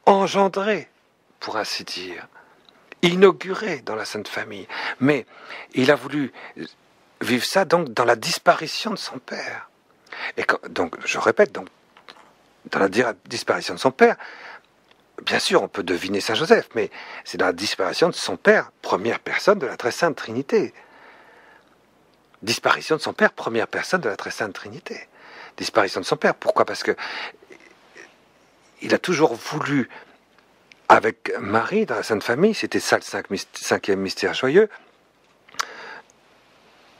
engendré, pour ainsi dire, inauguré dans la Sainte Famille. Mais il a voulu vivre ça donc dans la disparition de son père. Et donc, je répète, donc, dans la disparition de son père, bien sûr, on peut deviner Saint Joseph, mais c'est dans la disparition de son père, première personne de la Très Sainte Trinité. Disparition de son père, première personne de la Très Sainte Trinité. Disparition de son père, pourquoi? Parce que il a toujours voulu, avec Marie, dans la Sainte Famille, c'était ça le cinquième mystère joyeux,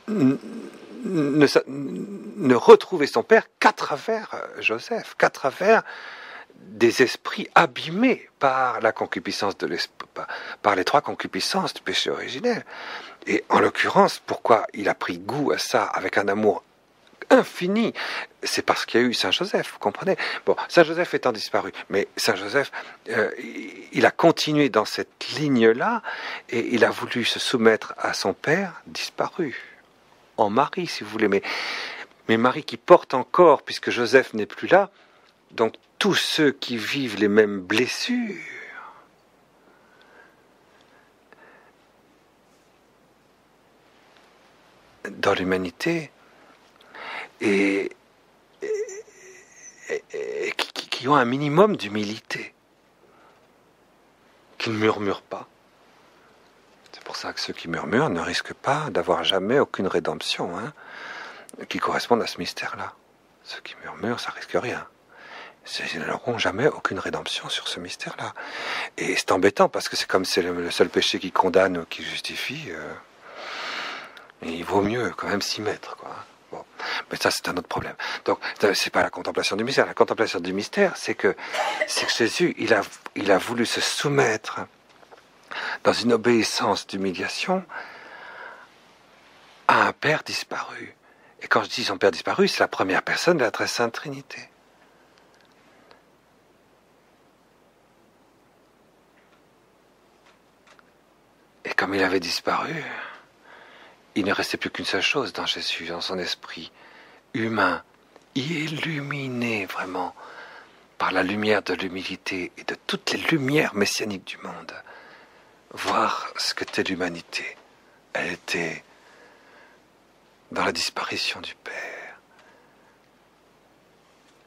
ne retrouver son père qu'à travers Joseph, qu'à travers des esprits abîmés par la concupiscence par les trois concupiscences du péché originel. Et en l'occurrence, pourquoi il a pris goût à ça avec un amour infini, c'est parce qu'il y a eu Saint Joseph, vous comprenez? Bon, Saint Joseph étant disparu, mais Saint Joseph, il a continué dans cette ligne-là, et il a voulu se soumettre à son père disparu, en Marie, si vous voulez, mais Marie qui porte encore, puisque Joseph n'est plus là, donc tous ceux qui vivent les mêmes blessures, dans l'humanité, et qui ont un minimum d'humilité, qui ne murmurent pas. C'est pour ça que ceux qui murmurent ne risquent pas d'avoir jamais aucune rédemption, qui correspondent à ce mystère-là. Ceux qui murmurent, ça risque rien. Ils n'auront jamais aucune rédemption sur ce mystère-là. Et c'est embêtant, parce que c'est comme c'est le seul péché qui condamne ou qui justifie. Il vaut mieux quand même s'y mettre, quoi. Bon, mais ça c'est un autre problème. Donc c'est pas la contemplation du mystère. La contemplation du mystère, c'est que Jésus, il a voulu se soumettre dans une obéissance d'humiliation à un Père disparu. Et quand je dis son Père disparu, c'est la première personne de la Très Sainte Trinité. Et comme il avait disparu, il ne restait plus qu'une seule chose dans Jésus, dans son esprit humain, illuminé vraiment par la lumière de l'humilité et de toutes les lumières messianiques du monde. Voir ce qu'était l'humanité. Elle était dans la disparition du Père.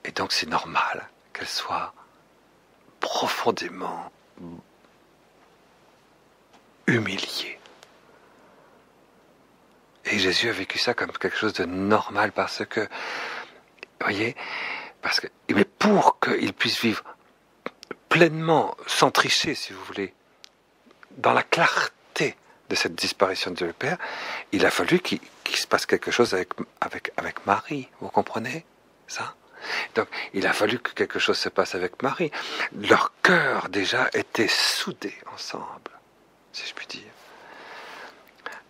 Et donc c'est normal qu'elle soit profondément humiliée. Et Jésus a vécu ça comme quelque chose de normal parce que, vous voyez, mais pour qu'il puisse vivre pleinement, sans tricher, si vous voulez, dans la clarté de cette disparition de Dieu le Père, il a fallu qu'il se passe quelque chose avec Marie, vous comprenez ça? Donc, il a fallu que quelque chose se passe avec Marie. Leur cœur, déjà, était soudé ensemble, si je puis dire.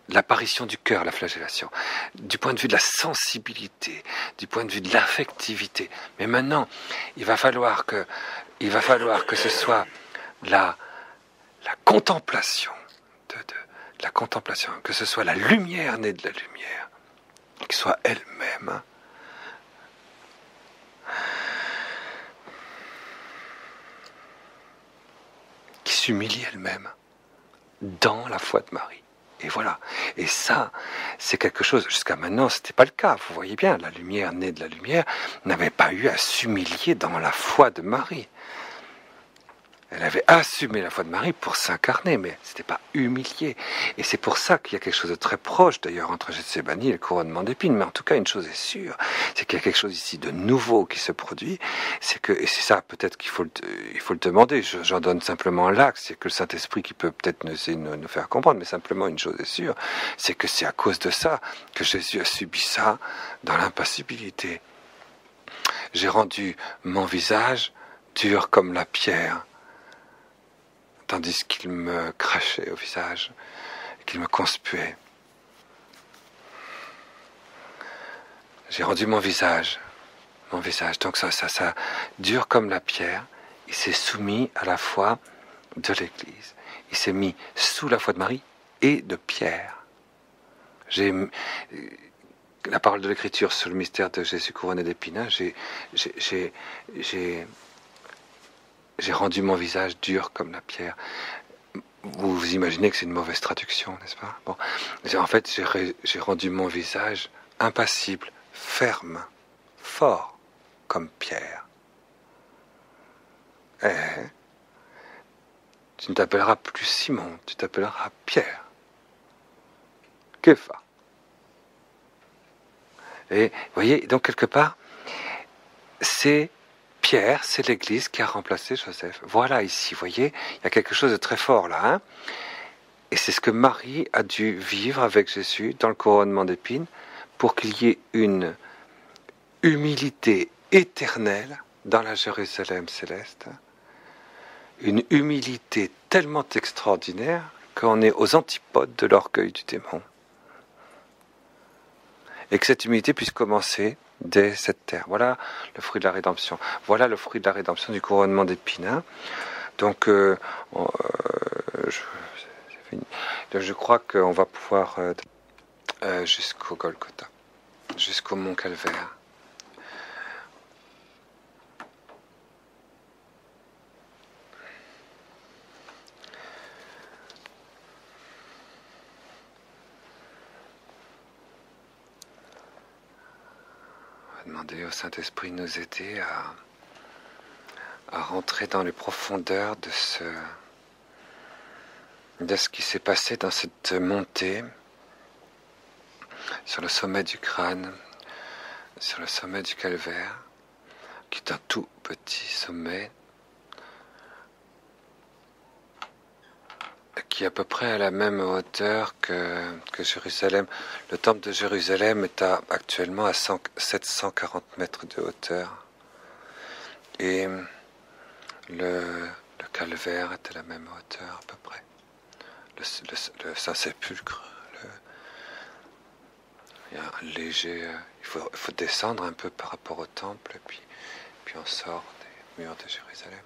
L'apparition du cœur, la flagellation, du point de vue de la sensibilité, du point de vue de l'affectivité. Mais maintenant, il va falloir que ce soit la contemplation, la contemplation, que ce soit la lumière née de la lumière, qui soit elle-même, qui s'humilie elle-même dans la foi de Marie. Et voilà. Et ça, c'est quelque chose, jusqu'à maintenant, ce n'était pas le cas. Vous voyez bien, la lumière née de la lumière n'avait pas eu à s'humilier dans la foi de Marie. Elle avait assumé la foi de Marie pour s'incarner, mais ce n'était pas humilié. Et c'est pour ça qu'il y a quelque chose de très proche, d'ailleurs, entre Gethsémani et le couronnement d'épines. Mais en tout cas, une chose est sûre, c'est qu'il y a quelque chose ici de nouveau qui se produit. Et c'est ça, peut-être qu'il faut le demander. J'en donne simplement l'axe. C'est que le Saint-Esprit qui peut peut-être nous faire comprendre. Mais simplement, une chose est sûre, c'est que c'est à cause de ça que Jésus a subi ça dans l'impassibilité. J'ai rendu mon visage dur comme la pierre, tandis qu'il me crachait au visage, qu'il me conspuait. J'ai rendu mon visage. Donc ça, dur comme la pierre, il s'est soumis à la foi de l'Église. Il s'est mis sous la foi de Marie et de Pierre. La parole de l'Écriture sur le mystère de Jésus couronné d'épines, j'ai j'ai rendu mon visage dur comme la pierre. Vous vous imaginez que c'est une mauvaise traduction, n'est-ce pas? Bon, en fait, j'ai rendu mon visage impassible, ferme, fort comme pierre. Tu ne t'appelleras plus Simon, tu t'appelleras Pierre. Képha. Et vous voyez, donc quelque part, c'est Pierre, c'est l'Église qui a remplacé Joseph. Voilà ici, vous voyez, il y a quelque chose de très fort là. Hein, et c'est ce que Marie a dû vivre avec Jésus dans le couronnement d'épines pour qu'il y ait une humilité éternelle dans la Jérusalem céleste. Une humilité tellement extraordinaire qu'on est aux antipodes de l'orgueil du démon. Et que cette humilité puisse commencer dès cette terre. Voilà le fruit de la rédemption. Voilà le fruit de la rédemption du couronnement d'épines. Donc, je crois qu'on va pouvoir jusqu'au Golgotha, jusqu'au mont Calvaire. Demander au Saint-Esprit de nous aider à rentrer dans les profondeurs de ce qui s'est passé dans cette montée sur le sommet du crâne, sur le sommet du calvaire, qui est un tout petit sommet qui est à peu près à la même hauteur que Jérusalem. Le temple de Jérusalem est actuellement à 740 mètres de hauteur. Et le calvaire est à la même hauteur à peu près. Le Saint-Sépulcre, il y a un léger... il faut descendre un peu par rapport au temple, puis on sort des murs de Jérusalem.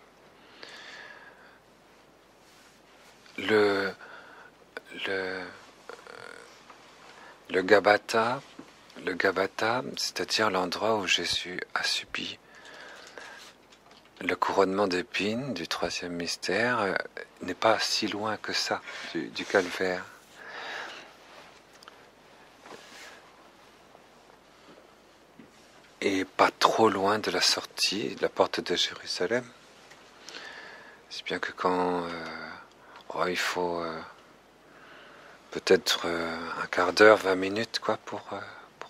Le Gabata, c'est-à-dire l'endroit où Jésus a subi le couronnement d'épines du troisième mystère, n'est pas si loin que ça du calvaire. Et pas trop loin de la sortie, de la porte de Jérusalem. C'est bien que quand il faut peut-être un quart d'heure, 20 minutes, quoi, pour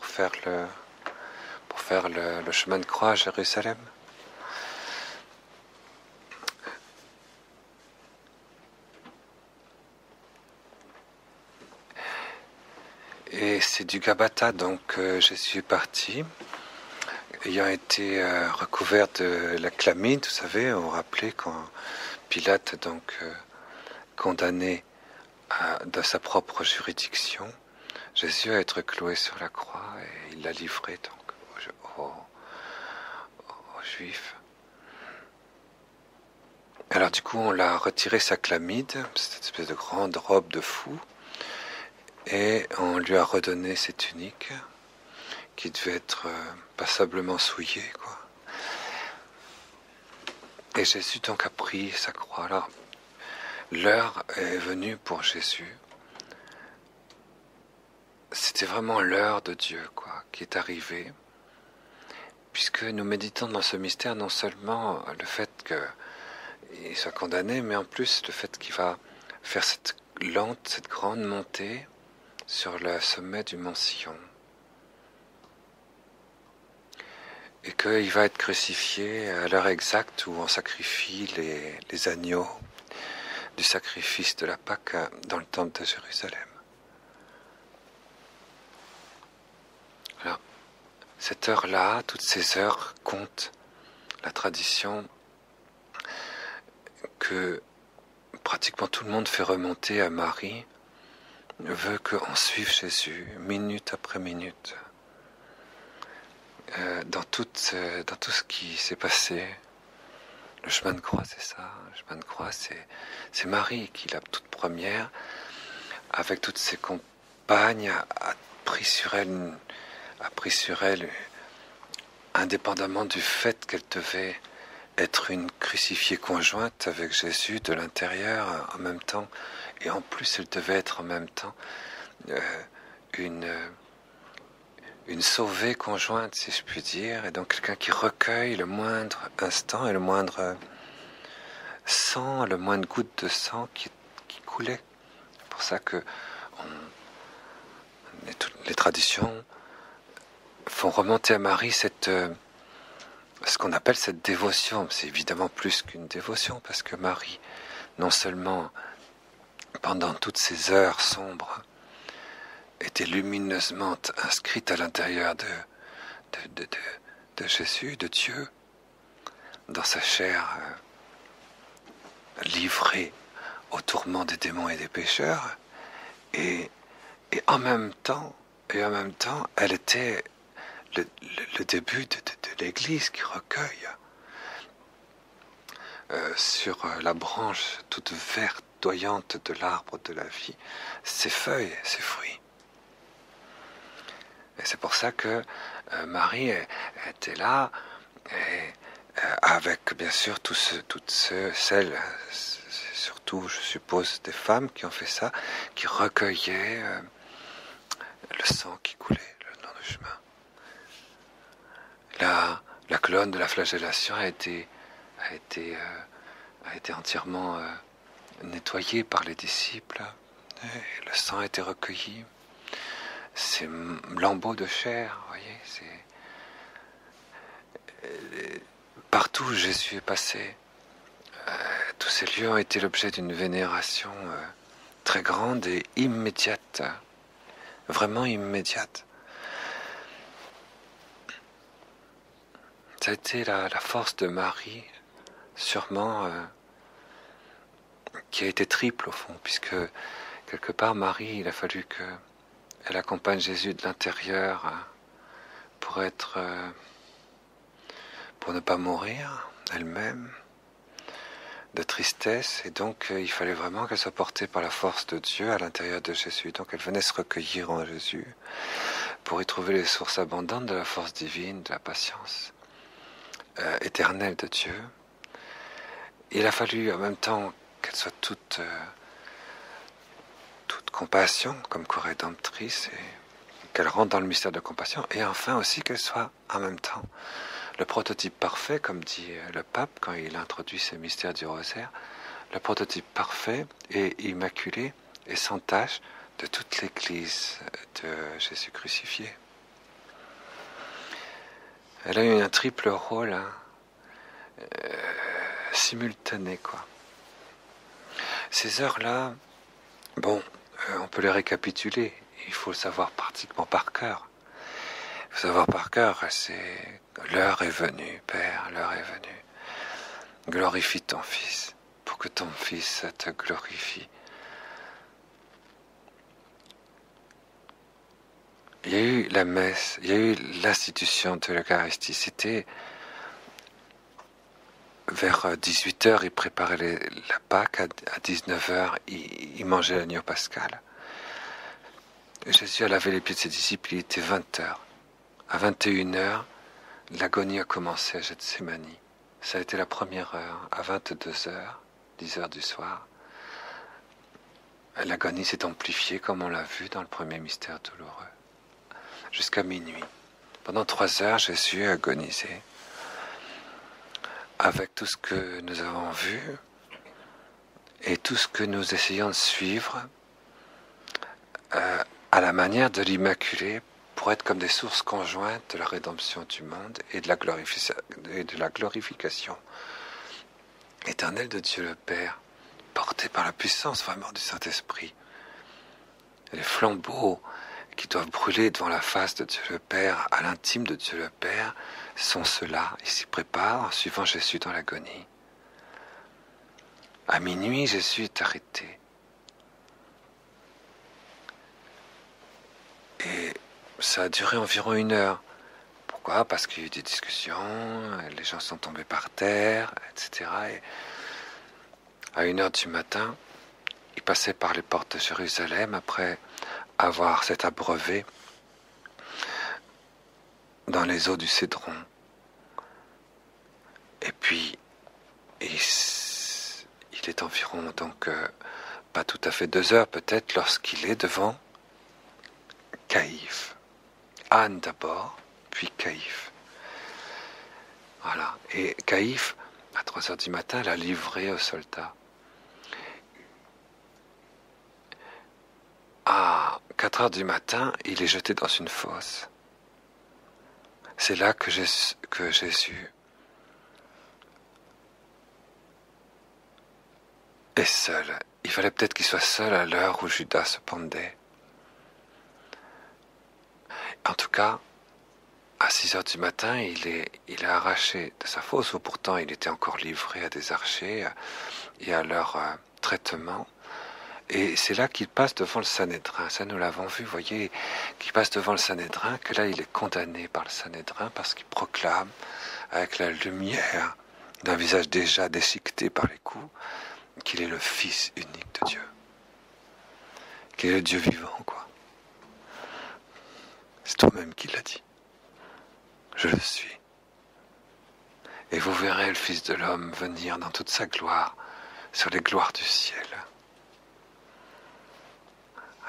faire le chemin de croix à Jérusalem. Et c'est du Gabata, donc Jésus est parti, ayant été recouvert de la chlamyde, vous savez, vous vous rappelez quand Pilate donc condamné dans sa propre juridiction, Jésus a été cloué sur la croix et il l'a livré donc aux Juifs. Alors du coup, on l'a retiré sa chlamyde, cette espèce de grande robe de fou, et on lui a redonné ses tuniques qui devaient être passablement souillées, quoi. Et Jésus donc a pris sa croix. Alors, l'heure est venue pour Jésus. C'était vraiment l'heure de Dieu, quoi, qui est arrivée, puisque nous méditons dans ce mystère non seulement le fait qu'il soit condamné, mais en plus le fait qu'il va faire cette grande montée sur le sommet du mont Sion, et qu'il va être crucifié à l'heure exacte où on sacrifie les agneaux du sacrifice de la Pâque dans le temple de Jérusalem. Alors, cette heure-là, toutes ces heures comptent. La tradition que pratiquement tout le monde fait remonter à Marie veut qu'on suive Jésus minute après minute dans tout ce qui s'est passé. Le chemin de croix, c'est ça. Le chemin de croix, c'est Marie qui, la toute première, avec toutes ses compagnes, a pris sur elle, indépendamment du fait qu'elle devait être une crucifiée conjointe avec Jésus de l'intérieur en même temps, et en plus elle devait être en même temps une sauvée conjointe, si je puis dire, et donc quelqu'un qui recueille le moindre instant et le moindre sang, le moindre goutte de sang qui coulait. C'est pour ça que les traditions font remonter à Marie ce qu'on appelle cette dévotion. C'est évidemment plus qu'une dévotion, parce que Marie, non seulement pendant toutes ces heures sombres, était lumineusement inscrite à l'intérieur de Jésus, de Dieu, dans sa chair livrée au tourment des démons et des pécheurs, et en même temps, elle était le début de l'Église qui recueille sur la branche toute verdoyante de l'arbre de la vie ses feuilles, ses fruits. Et c'est pour ça que Marie était là, et avec bien sûr toutes celles, surtout je suppose des femmes qui ont fait ça, qui recueillaient le sang qui coulait le long du chemin. La colonne de la flagellation a été entièrement nettoyée par les disciples, et le sang a été recueilli. Ces lambeaux de chair, vous voyez, partout où Jésus est passé, tous ces lieux ont été l'objet d'une vénération très grande et immédiate, vraiment immédiate. Ça a été la force de Marie, sûrement, qui a été triple au fond, puisque quelque part Marie, il a fallu qu'elle accompagne Jésus de l'intérieur pour ne pas mourir elle-même de tristesse, et donc il fallait vraiment qu'elle soit portée par la force de Dieu à l'intérieur de Jésus. Donc elle venait se recueillir en Jésus pour y trouver les sources abondantes de la force divine, de la patience éternelle de Dieu. Il a fallu en même temps qu'elle soit toute compassion comme co-rédemptrice, et qu'elle rentre dans le mystère de compassion, et enfin aussi qu'elle soit en même temps le prototype parfait, comme dit le pape quand il introduit ces mystères du rosaire, le prototype parfait et immaculé et sans tache de toute l'Église de Jésus crucifié. Elle a eu un triple rôle simultané, quoi. Ces heures-là, bon, on peut les récapituler, il faut le savoir pratiquement par cœur. Il faut savoir par cœur, c'est l'heure est venue, Père, l'heure est venue. Glorifie ton Fils, pour que ton Fils te glorifie. Il y a eu la messe, il y a eu l'institution de l'Eucharistie. C'était vers 18h, il préparait la Pâque, à 19h, il mangeait l'agneau pascal. Jésus a lavé les pieds de ses disciples, il était 20h. À 21h, l'agonie a commencé à Gethsémani. Ça a été la première heure. À 22h, 10h du soir, l'agonie s'est amplifiée comme on l'a vu dans le premier mystère douloureux. Jusqu'à minuit. Pendant 3 heures, Jésus a agonisé. Avec tout ce que nous avons vu et tout ce que nous essayons de suivre à la manière de l'Immaculée, pour être comme des sources conjointes de la rédemption du monde et de la glorification éternelle de Dieu le Père, portée par la puissance vraiment du Saint-Esprit. Les flambeaux qui doivent brûler devant la face de Dieu le Père, à l'intime de Dieu le Père, sont ceux-là. Ils s'y préparent en suivant Jésus dans l'agonie. À minuit, Jésus est arrêté. Et ça a duré environ 1 heure. Pourquoi ? Parce qu'il y a eu des discussions, les gens sont tombés par terre, etc. Et à 1h du matin, il passait par les portes de Jérusalem après avoir s'être abreuvé dans les eaux du Cédron. Et puis, il est environ donc pas tout à fait 2 heures peut-être lorsqu'il est devant Caïphe. Anne d'abord, puis Caïphe. Voilà. Et Caïphe, à 3 heures du matin, l'a livré aux soldats. À 4 heures du matin, il est jeté dans une fosse. C'est là que Jésus est seul. Il fallait peut-être qu'il soit seul à l'heure où Judas se pendait. En tout cas, à 6 heures du matin, il est arraché de sa fosse, où pourtant il était encore livré à des archers et à leur traitement. Et c'est là qu'il passe devant le Sanhédrin. Ça, nous l'avons vu, vous voyez, qu'il passe devant le Sanhédrin, que là, il est condamné par le Sanhédrin parce qu'il proclame, avec la lumière d'un visage déjà déchiqueté par les coups, qu'il est le Fils unique de Dieu. Qu'il est le Dieu vivant, quoi. C'est toi-même qui l'a dit. Je le suis. Et vous verrez le Fils de l'homme venir dans toute sa gloire, sur les gloires du ciel.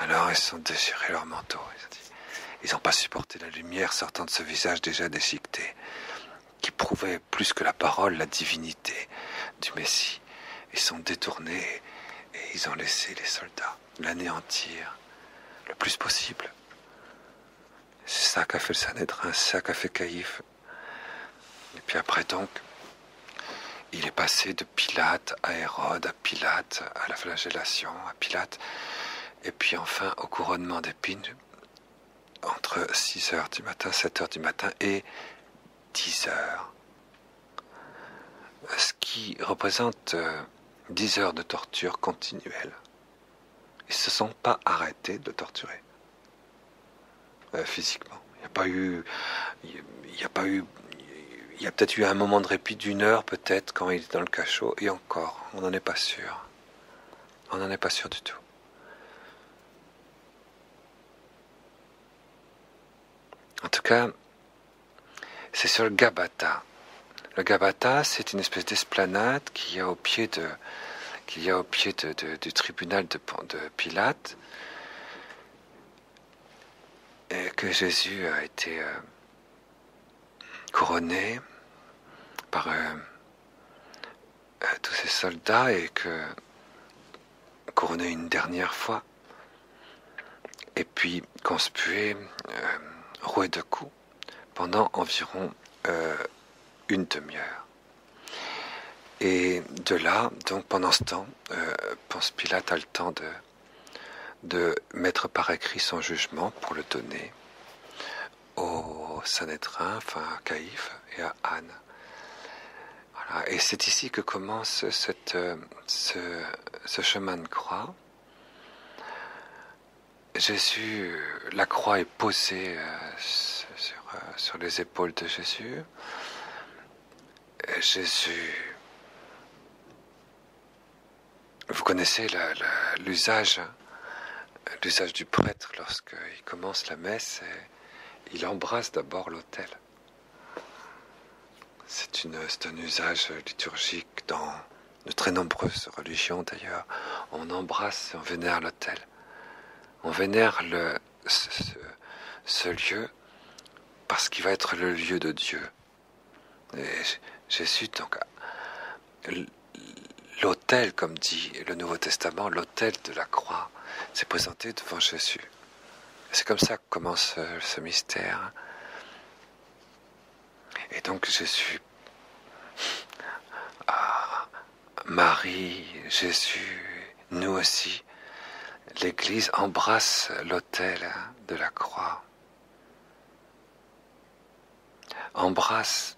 Alors ils se sont déchirés leurs manteaux. Ils n'ont pas supporté la lumière sortant de ce visage déjà déchiqueté, qui prouvait plus que la parole, la divinité du Messie. Ils sont détournés et ils ont laissé les soldats l'anéantir le plus possible. C'est ça qu'a fait le Sanhédrin, c'est ça qu'a fait Caïphe. Et puis après donc, il est passé de Pilate à Hérode, à Pilate, à la flagellation, à Pilate, et puis enfin au couronnement d'épines, entre 6 heures du matin, 7 heures du matin et 10 heures. Ce qui représente 10 heures de torture continuelle. Ils ne se sont pas arrêtés de torturer. Physiquement. Il n'y a peut-être eu un moment de répit d'1 heure, peut-être, quand il est dans le cachot, et encore, on n'en est pas sûr. On n'en est pas sûr du tout. En tout cas, c'est sur le Gabata. Le Gabata, c'est une espèce d'esplanade qu'il y a au pied du tribunal de Pilate, et que Jésus a été couronné par tous ces soldats, et que couronné une dernière fois, et puis conspué, roué de coups, pendant environ 1 demi-heure. Et de là, donc pendant ce temps, Ponce Pilate a le temps de mettre par écrit son jugement pour le donner au Sanhédrin, enfin à Caïphe et à Anne. Voilà. Et c'est ici que commence ce chemin de croix. Jésus, la croix est posée sur les épaules de Jésus. Jésus, vous connaissez l'usage du prêtre lorsqu'il commence la messe, il embrasse d'abord l'autel. C'est un usage liturgique dans de très nombreuses religions d'ailleurs. On embrasse et on vénère l'autel. On vénère ce lieu parce qu'il va être le lieu de Dieu. Et Jésus, donc, l'autel, comme dit le Nouveau Testament, l'autel de la croix, s'est présenté devant Jésus. C'est comme ça que commence ce mystère. Et donc Jésus, Marie, Jésus, nous aussi, l'Église embrasse l'autel de la croix. Embrasse.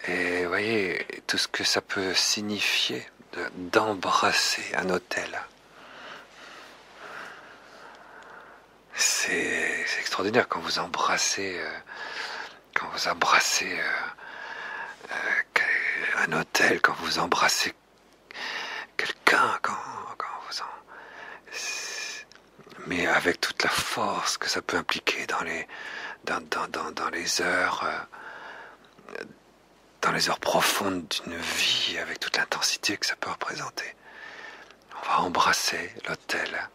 Et vous voyez tout ce que ça peut signifier d'embrasser un autel. C'est extraordinaire quand vous embrassez un autel, quand vous embrassez quelqu'un, mais avec toute la force que ça peut impliquer dans les heures dans les heures profondes d'une vie, avec toute l'intensité que ça peut représenter. On va embrasser l'autel.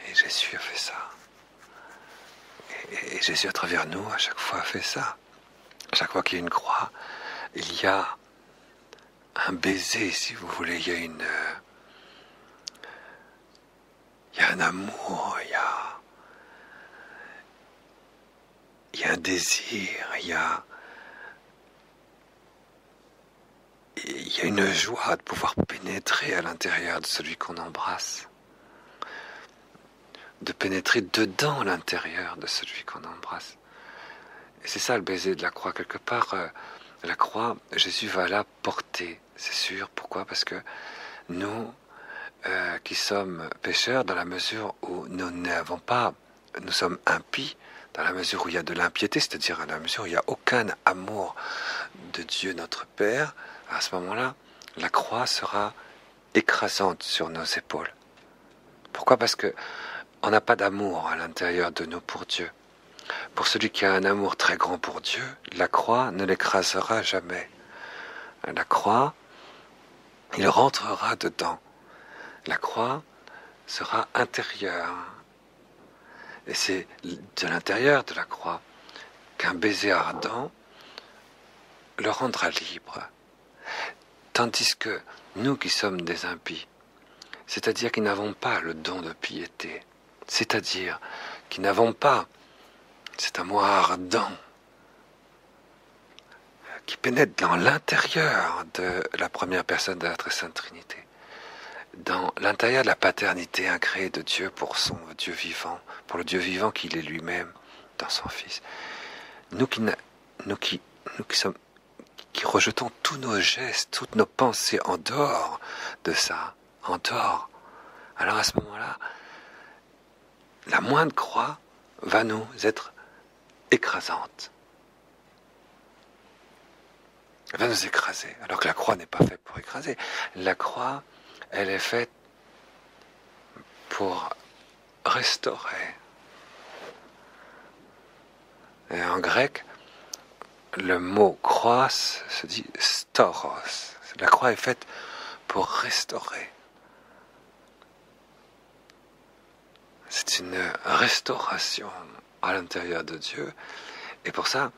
Et Jésus a fait ça. Et Jésus, à travers nous, à chaque fois, a fait ça. À chaque fois qu'il y a une croix, il y a un baiser, si vous voulez. Il y a un amour, il y a un désir, il y a une joie de pouvoir pénétrer à l'intérieur de celui qu'on embrasse. De pénétrer dedans l'intérieur de celui qu'on embrasse. Et c'est ça le baiser de la croix. Quelque part, la croix, Jésus va la porter, c'est sûr. Pourquoi ? Parce que nous, qui sommes pécheurs, dans la mesure où nous sommes impies, dans la mesure où il y a de l'impiété, c'est-à-dire dans la mesure où il n'y a aucun amour de Dieu notre Père, à ce moment-là, la croix sera écrasante sur nos épaules. Pourquoi ? Parce que on n'a pas d'amour à l'intérieur de nous pour Dieu. Pour celui qui a un amour très grand pour Dieu, la croix ne l'écrasera jamais. La croix, il rentrera dedans. La croix sera intérieure. Et c'est de l'intérieur de la croix qu'un baiser ardent le rendra libre. Tandis que nous qui sommes des impies, c'est-à-dire qui n'avons pas le don de piété, c'est-à-dire qui n'avons pas cet amour ardent qui pénètre dans l'intérieur de la première personne de la Très Sainte Trinité, dans l'intérieur de la paternité incréée de Dieu pour son Dieu vivant, pour le Dieu vivant qu'il est lui-même dans son Fils. Nous qui rejetons tous nos gestes, toutes nos pensées en dehors de ça, en dehors, alors à ce moment-là, la moindre croix va nous être écrasante. Elle va nous écraser, alors que la croix n'est pas faite pour écraser. La croix, elle est faite pour restaurer. Et en grec, le mot croix se dit stauros. La croix est faite pour restaurer. C'est une restauration à l'intérieur de Dieu. Et pour ça,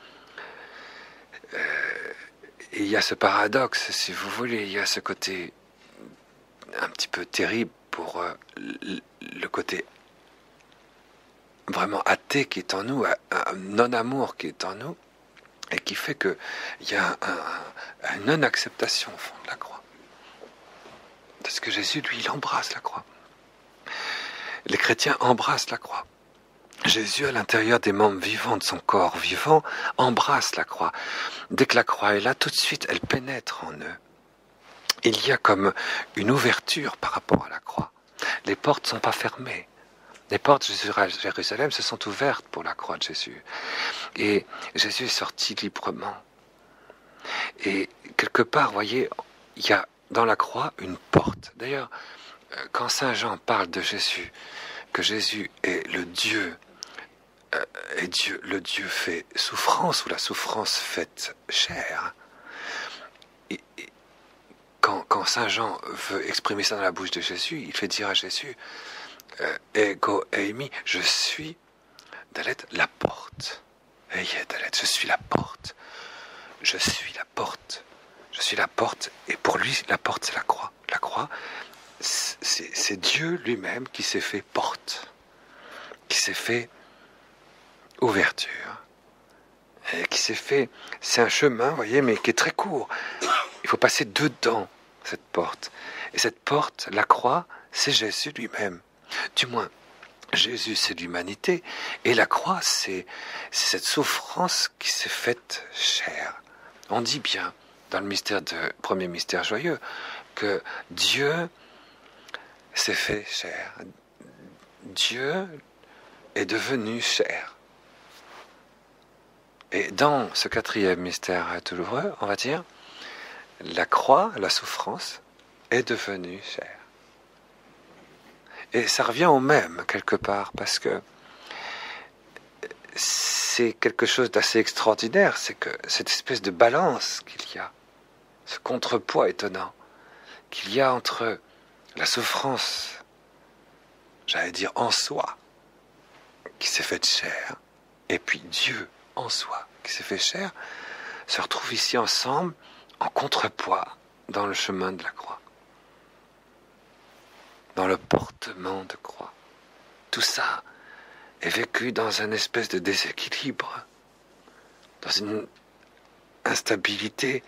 il y a ce paradoxe, si vous voulez, il y a ce côté un petit peu terrible pour le côté vraiment athée qui est en nous, un non-amour qui est en nous, et qui fait qu'il y a une non-acceptation au fond de la croix. Parce que Jésus, lui, il embrasse la croix. Les chrétiens embrassent la croix. Jésus, à l'intérieur des membres vivants de son corps vivant, embrasse la croix. Dès que la croix est là, tout de suite, elle pénètre en eux. Il y a comme une ouverture par rapport à la croix. Les portes ne sont pas fermées. Les portes de Jérusalem se sont ouvertes pour la croix de Jésus. Et Jésus est sorti librement. Et quelque part, vous voyez, il y a dans la croix une porte. D'ailleurs, quand Saint Jean parle de Jésus, que Jésus est le Dieu fait souffrance, ou la souffrance faite chair, et quand Saint Jean veut exprimer ça dans la bouche de Jésus, il fait dire à Jésus, ego eimi, je suis, Dalet, la porte. Dalet, je suis la porte. Je suis la porte. Je suis la porte. Et pour lui, la porte, c'est la croix. La croix, c'est Dieu lui-même qui s'est fait porte, qui s'est fait ouverture, et qui s'est fait, c'est un chemin, vous voyez, mais qui est très court. Il faut passer dedans cette porte. Et cette porte, la croix, c'est Jésus lui-même. Du moins, Jésus, c'est l'humanité, et la croix, c'est cette souffrance qui s'est faite chair. On dit bien, dans le premier mystère joyeux, que Dieu s'est fait chair. Dieu est devenu chair. Et dans ce quatrième mystère douloureux, on va dire, la croix, la souffrance, est devenue chair. Et ça revient au même, quelque part, parce que c'est quelque chose d'assez extraordinaire, c'est que cette espèce de balance qu'il y a, ce contrepoids étonnant qu'il y a entre la souffrance, j'allais dire en soi, qui s'est faite chair, et puis Dieu en soi, qui s'est fait chair, se retrouvent ici ensemble en contrepoids dans le chemin de la croix, dans le portement de croix. Tout ça est vécu dans une espèce de déséquilibre, dans une instabilité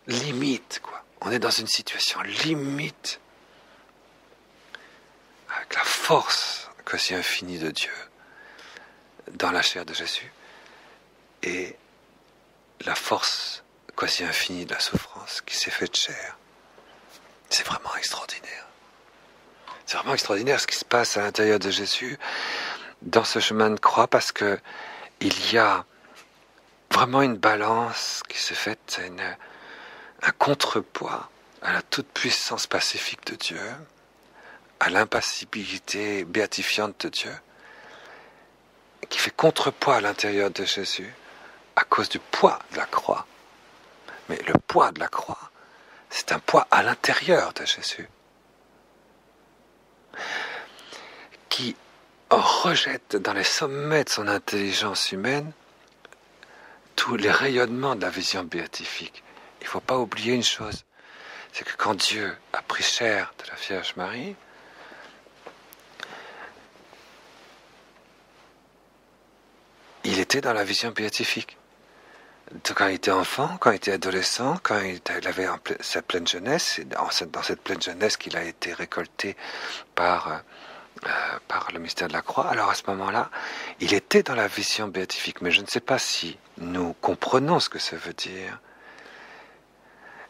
limite, quoi. On est dans une situation limite, avec la force quasi infinie de Dieu dans la chair de Jésus et la force quasi infinie de la souffrance qui s'est faite chair. C'est vraiment extraordinaire. C'est vraiment extraordinaire ce qui se passe à l'intérieur de Jésus dans ce chemin de croix, parce que il y a vraiment une balance qui s'est faite, un contrepoids à la toute-puissance pacifique de Dieu, à l'impassibilité béatifiante de Dieu, qui fait contrepoids à l'intérieur de Jésus à cause du poids de la croix. Mais le poids de la croix, c'est un poids à l'intérieur de Jésus, qui rejette dans les sommets de son intelligence humaine tous les rayonnements de la vision béatifique. Il ne faut pas oublier une chose, c'est que quand Dieu a pris chair de la Vierge Marie, il était dans la vision béatifique. Quand il était enfant, quand il était adolescent, quand il avait sa pleine jeunesse, c'est dans cette pleine jeunesse qu'il a été récolté par le mystère de la croix. Alors à ce moment-là, il était dans la vision béatifique, mais je ne sais pas si nous comprenons ce que ça veut dire.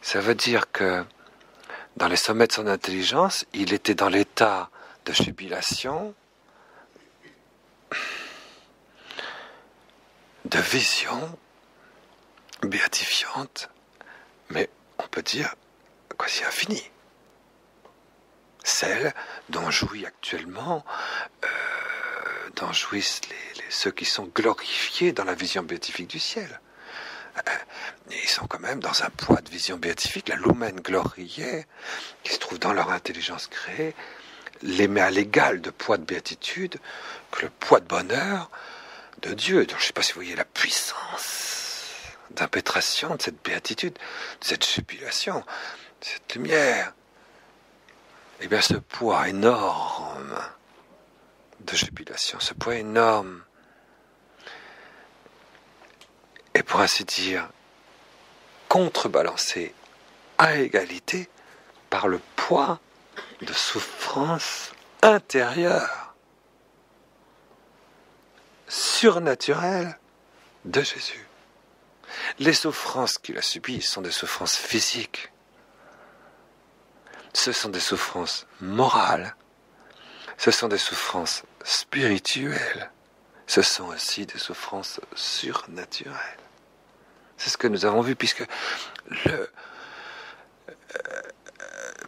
Ça veut dire que dans les sommets de son intelligence, il était dans l'état de jubilation, de vision béatifiante, mais on peut dire quasi infinie. Celle dont jouit actuellement, dont jouissent ceux qui sont glorifiés dans la vision béatifique du ciel. Ils sont quand même dans un poids de vision béatifique, la lumen gloriae, qui se trouve dans leur intelligence créée, les met à l'égal de poids de béatitude que le poids de bonheur de Dieu. Donc, je ne sais pas si vous voyez la puissance d'impétration de cette béatitude, de cette jubilation, de cette lumière. Eh bien, ce poids énorme de jubilation, ce poids énorme est, pour ainsi dire, contrebalancé à égalité par le poids de souffrance intérieure, surnaturelle de Jésus. Les souffrances qu'il a subies sont des souffrances physiques. Ce sont des souffrances morales. Ce sont des souffrances spirituelles. Ce sont aussi des souffrances surnaturelles. C'est ce que nous avons vu, puisque le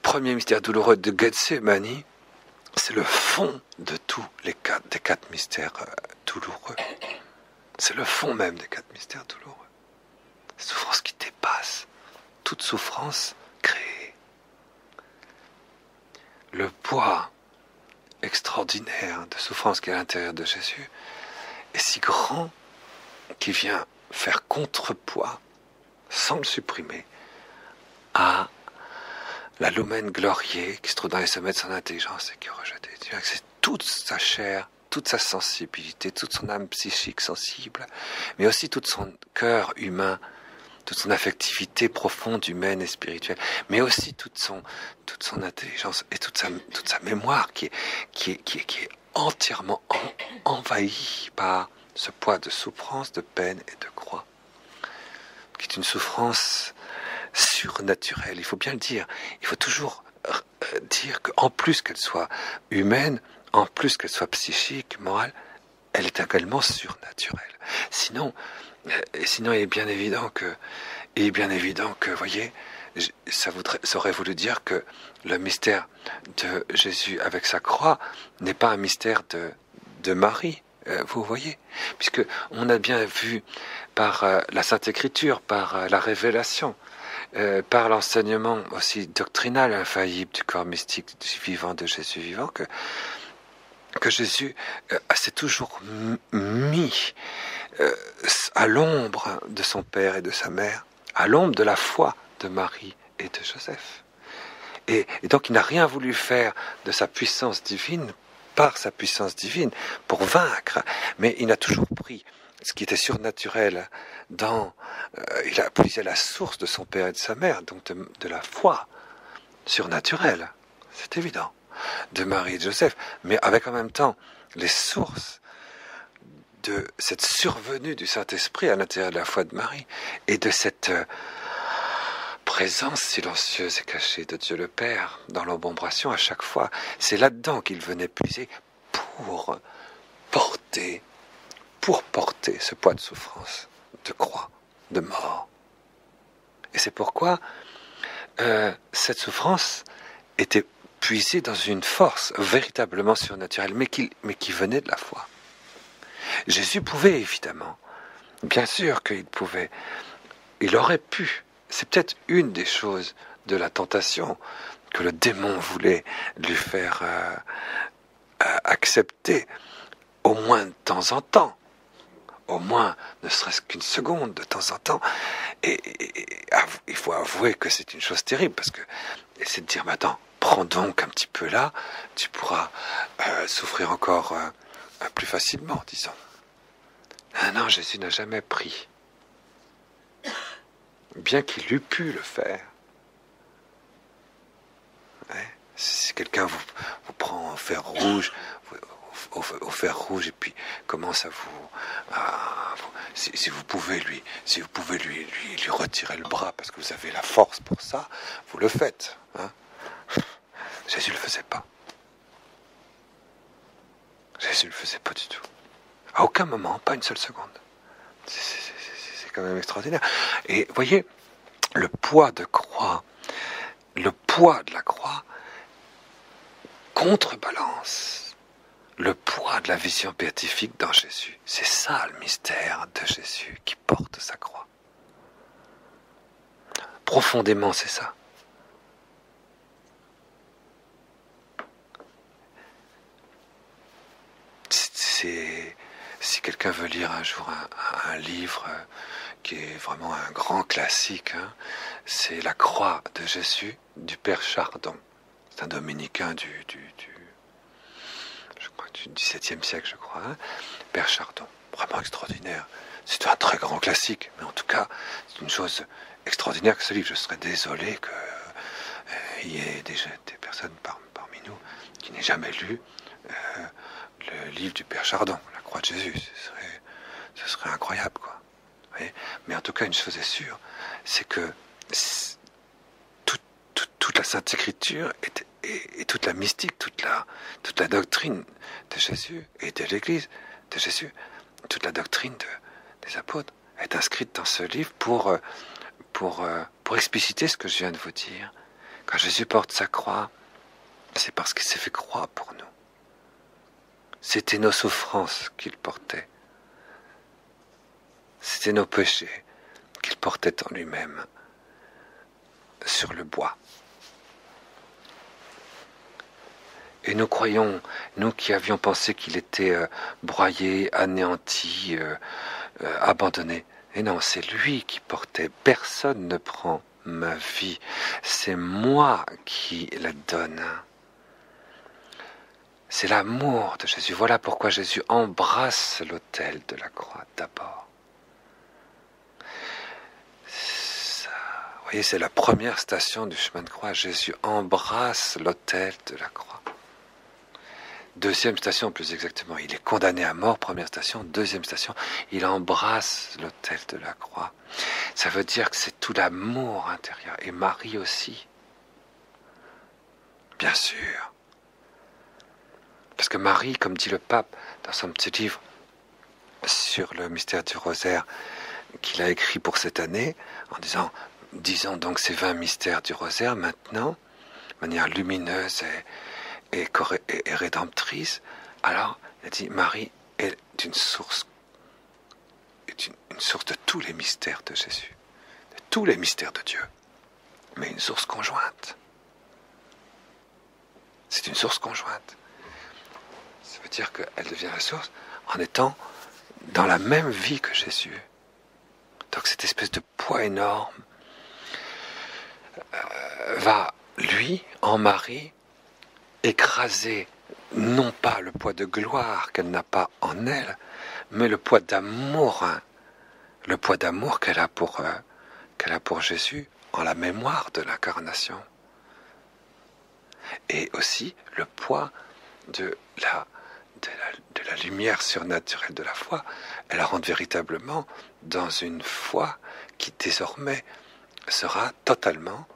premier mystère douloureux de Gethsémani, c'est le fond de tous des quatre mystères douloureux. C'est le fond même des quatre mystères douloureux. Souffrance qui dépasse toute souffrance créée. Le poids extraordinaire de souffrance qui est à l'intérieur de Jésus est si grand qu'il vient faire contrepoids, sans le supprimer, à la lumen gloriae qui se trouve dans les sommets de son intelligence et qui est rejetée. C'est toute sa chair, toute sa sensibilité, toute son âme psychique sensible, mais aussi tout son cœur humain, toute son affectivité profonde, humaine et spirituelle, mais aussi toute son intelligence et toute sa mémoire qui est entièrement envahie par ce poids de souffrance, de peine et de croix, qui est une souffrance surnaturelle. Il faut bien le dire. Il faut toujours dire qu'en plus qu'elle soit humaine, en plus qu'elle soit psychique, morale, elle est également surnaturelle. Sinon, il est bien évident que, vous voyez, ça aurait voulu dire que le mystère de Jésus avec sa croix n'est pas un mystère de Marie, Vous voyez, puisque on a bien vu par la Sainte Écriture, par la révélation, par l'enseignement aussi doctrinal infaillible du corps mystique du vivant de Jésus vivant, que Jésus s'est toujours mis à l'ombre de son père et de sa mère, à l'ombre de la foi de Marie et de Joseph. Et donc il n'a rien voulu faire de sa puissance divine, par sa puissance divine, pour vaincre, mais il a toujours pris ce qui était surnaturel il a puisé la source de son père et de sa mère, donc de la foi surnaturelle, c'est évident, de Marie et de Joseph, mais avec en même temps les sources de cette survenue du Saint-Esprit à l'intérieur de la foi de Marie, et de cette présence silencieuse et cachée de Dieu le Père dans l'embombration à chaque fois. C'est là-dedans qu'il venait puiser pour porter ce poids de souffrance, de croix, de mort. Et c'est pourquoi cette souffrance était puisée dans une force véritablement surnaturelle, mais qui venait de la foi. Jésus pouvait évidemment, bien sûr qu'il pouvait, il aurait pu. C'est peut-être une des choses de la tentation que le démon voulait lui faire accepter, au moins de temps en temps, au moins ne serait-ce qu'une seconde de temps en temps. Et il faut avouer que c'est une chose terrible, parce que c'est de dire, mais attends, prends donc un petit peu là, tu pourras souffrir encore plus facilement, disons. Ah non, Jésus n'a jamais pris. Bien qu'il eût pu le faire. Ouais. Si quelqu'un vous prend au fer rouge, au fer rouge, et puis commence si vous pouvez lui retirer le bras parce que vous avez la force pour ça, vous le faites. Hein. Jésus ne le faisait pas. Jésus ne le faisait pas du tout. À aucun moment, pas une seule seconde. C'est quand même extraordinaire. Et vous voyez, le poids de la croix contrebalance le poids de la vision béatifique dans Jésus. C'est ça le mystère de Jésus qui porte sa croix. Profondément, c'est ça. Si quelqu'un veut lire un jour un livre qui est vraiment un grand classique, c'est La Croix de Jésus du Père Chardon. C'est un dominicain du XVIIe siècle, je crois. Père Chardon, vraiment extraordinaire. C'est un très grand classique, mais en tout cas, c'est une chose extraordinaire que ce livre. Je serais désolé qu'il y ait des personnes parmi nous qui n'aient jamais lu le livre du Père Chardon, La Croix de Jésus. Ce serait incroyable, quoi. Mais en tout cas, une chose est sûre, c'est que toute la Sainte Écriture et toute la mystique, toute la doctrine de Jésus et de l'Église de Jésus, toute la doctrine des apôtres est inscrite dans ce livre pour expliciter ce que je viens de vous dire. Quand Jésus porte sa croix, c'est parce qu'il s'est fait croix pour nous. C'était nos souffrances qu'il portait. C'était nos péchés qu'il portait en lui-même sur le bois. Et nous croyons, nous qui avions pensé qu'il était broyé, anéanti, abandonné. Et non, c'est lui qui portait. Personne ne prend ma vie. C'est moi qui la donne. C'est l'amour de Jésus. Voilà pourquoi Jésus embrasse l'autel de la croix d'abord. Vous voyez, c'est la première station du chemin de croix. Jésus embrasse l'autel de la croix. Deuxième station, plus exactement, il est condamné à mort, première station. Deuxième station, il embrasse l'autel de la croix. Ça veut dire que c'est tout l'amour intérieur. Et Marie aussi. Bien sûr. Parce que Marie, comme dit le pape dans son petit livre sur le mystère du rosaire qu'il a écrit pour cette année, en disons donc ces 20 mystères du rosaire maintenant, de manière lumineuse et rédemptrice, alors il a dit, Marie, est une source de tous les mystères de Jésus, de tous les mystères de Dieu, mais une source conjointe. C'est une source conjointe. Ça veut dire qu'elle devient la source en étant dans la même vie que Jésus. Donc cette espèce de poids énorme va, lui, en Marie, écraser non pas le poids de gloire qu'elle n'a pas en elle, mais le poids d'amour, le poids d'amour qu'elle a pour Jésus en la mémoire de l'incarnation. Et aussi le poids de la lumière surnaturelle de la foi. Elle la rentre véritablement dans une foi qui désormais sera totalement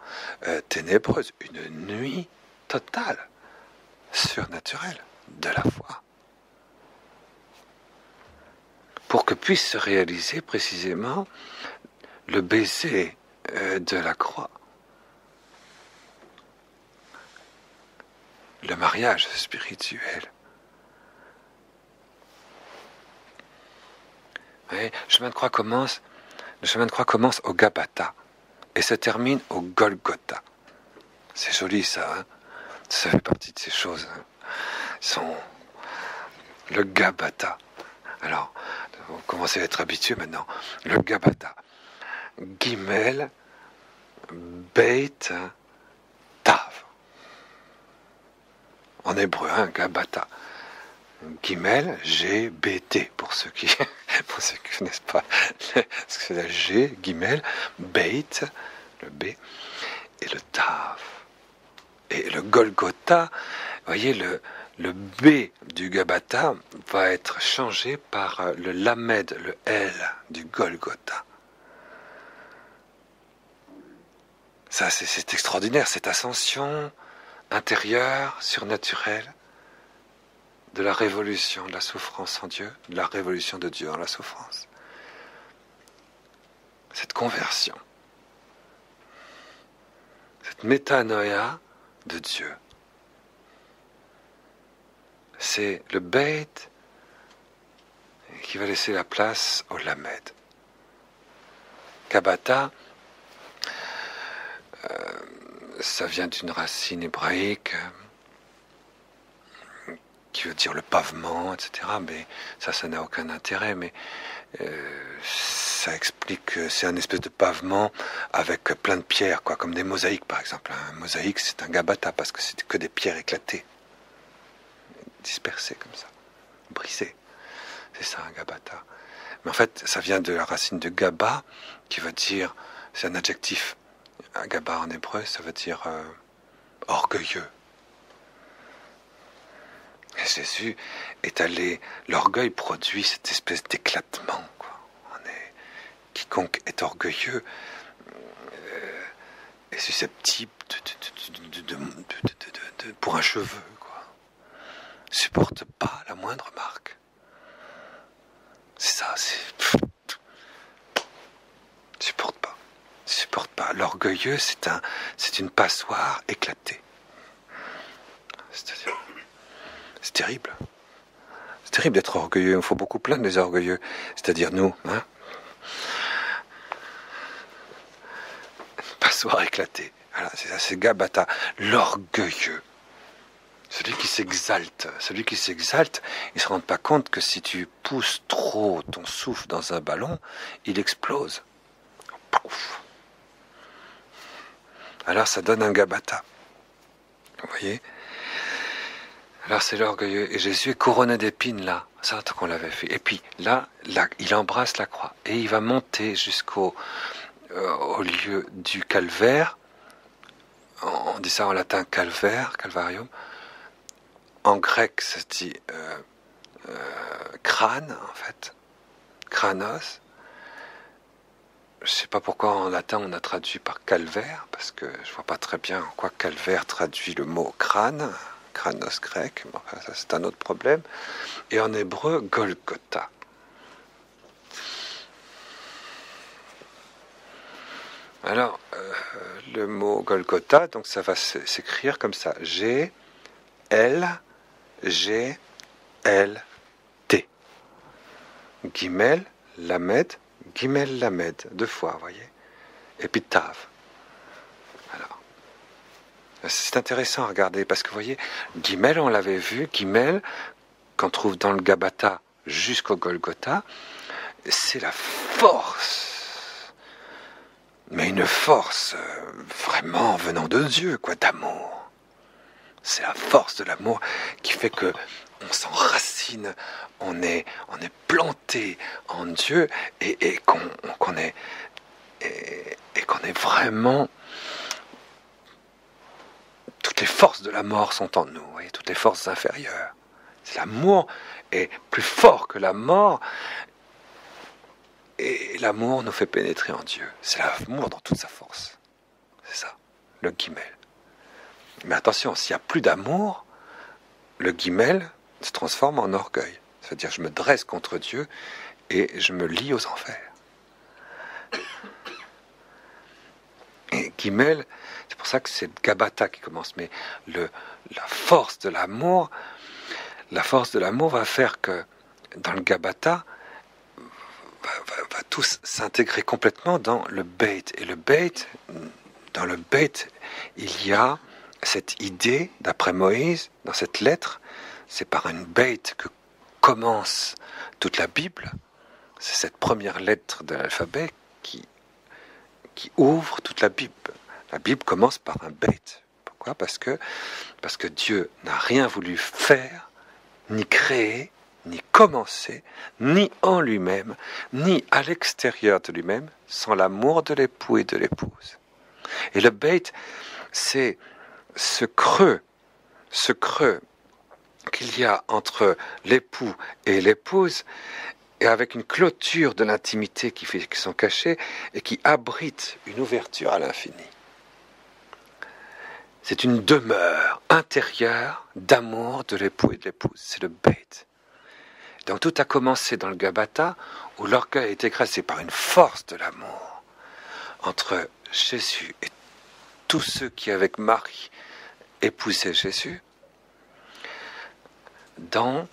ténébreuse, une nuit totale, surnaturelle de la foi. Pour que puisse se réaliser précisément le baiser de la croix. Le mariage spirituel. Oui, le chemin de croix commence au Gabata et se termine au Golgotha. C'est joli ça, hein? Ça fait partie de ces choses. Hein? Le Gabata. Alors, vous commencez à être habitué maintenant. Le Gabata. Gimel, Beit, Tav. En hébreu, hein, Gabata. Gimel, G, B, T, pour ceux qui ne connaissent pas ce que c'est la G, Gimel, Beit, le B, et le Tav. Et le Golgotha, vous voyez, le B du Gabata va être changé par le Lamed, le L du Golgotha. Ça, c'est extraordinaire, cette ascension intérieure, surnaturelle, de la révolution de la souffrance en Dieu, de la révolution de Dieu en la souffrance. Cette conversion, cette métanoïa de Dieu. C'est le Beit qui va laisser la place au Lamed. Gabata, ça vient d'une racine hébraïque qui veut dire le pavement, etc. Mais ça n'a aucun intérêt. Mais ça explique que c'est un espèce de pavement avec plein de pierres, quoi, comme des mosaïques par exemple. Un mosaïque, c'est un Gabata parce que c'est que des pierres éclatées, dispersées comme ça, brisées. C'est ça un Gabata. Mais en fait, ça vient de la racine de Gaba, qui veut dire, c'est un adjectif. Un Gaba en hébreu, ça veut dire orgueilleux. Et Jésus est allé, l'orgueil produit cette espèce d'éclatement, quoi. Quiconque est orgueilleux est susceptible pour un cheveu, quoi. Supporte pas la moindre marque. C'est ça, supporte pas. L'orgueilleux, c'est une passoire éclatée. C'est-à-dire, c'est terrible. C'est terrible d'être orgueilleux. Il faut beaucoup plaindre les orgueilleux. C'est-à-dire nous, hein. Passoire éclatée. Voilà, c'est ça, c'est Gabata. L'orgueilleux. Celui qui s'exalte, il ne se rend pas compte que si tu pousses trop ton souffle dans un ballon, il explose. Pouf. Alors ça donne un Gabata. Vous voyez ? Alors c'est l'orgueilleux. Et Jésus est couronné d'épines là. Ça, tant qu'on l'avait fait. Et puis là, il embrasse la croix. Et il va monter jusqu'au au lieu du calvaire. On dit ça en latin calvaire, calvarium. En grec, ça se dit crâne, en fait. Kranos. Je ne sais pas pourquoi en latin on a traduit par calvaire, parce que je ne vois pas très bien en quoi calvaire traduit le mot crâne. Kranos grec, bon, enfin, ça c'est un autre problème. Et en hébreu, Golgotha. Alors, le mot Golgotha, donc ça va s'écrire comme ça. G-L-G-L-T. Gimel, Lamed, Gimel, Lamed, 2 fois, vous voyez. Et puis Tav. Alors, c'est intéressant à regarder parce que vous voyez, Gimel, on l'avait vu, Gimel, qu'on trouve dans le Gabata jusqu'au Golgotha, c'est la force. Mais une force vraiment venant de Dieu, quoi, d'amour. C'est la force de l'amour qui fait que on s'enracine, on est planté en Dieu et qu'on est vraiment. Toutes les forces de la mort sont en nous, vous voyez, toutes les forces inférieures. C'est l'amour est plus fort que la mort. Et l'amour nous fait pénétrer en Dieu. C'est l'amour dans toute sa force. C'est ça, le guimel. Mais attention, s'il n'y a plus d'amour, le guimel se transforme en orgueil. C'est-à-dire, je me dresse contre Dieu et je me lie aux enfers. Et guimel, c'est pour ça que c'est le Gabata qui commence. Mais la force de l'amour va faire que dans le Gabata, va tous s'intégrer complètement dans le Beit. Et dans le Beit, il y a cette idée, d'après Moïse, dans cette lettre, c'est par une Beit que commence toute la Bible. C'est cette première lettre de l'alphabet qui ouvre toute la Bible. La Bible commence par un Beit. Pourquoi ? Parce que Dieu n'a rien voulu faire, ni créer, ni commencer, ni en lui-même, ni à l'extérieur de lui-même, sans l'amour de l'époux et de l'épouse. Et le Beit, c'est ce creux qu'il y a entre l'époux et l'épouse, et avec une clôture de l'intimité qui sont cachés et qui abrite une ouverture à l'infini. C'est une demeure intérieure d'amour de l'époux et de l'épouse. C'est le Beit. Donc tout a commencé dans le Gabata, où l'orgueil a été écrasé par une force de l'amour entre Jésus et tous ceux qui, avec Marie, épousaient Jésus, dans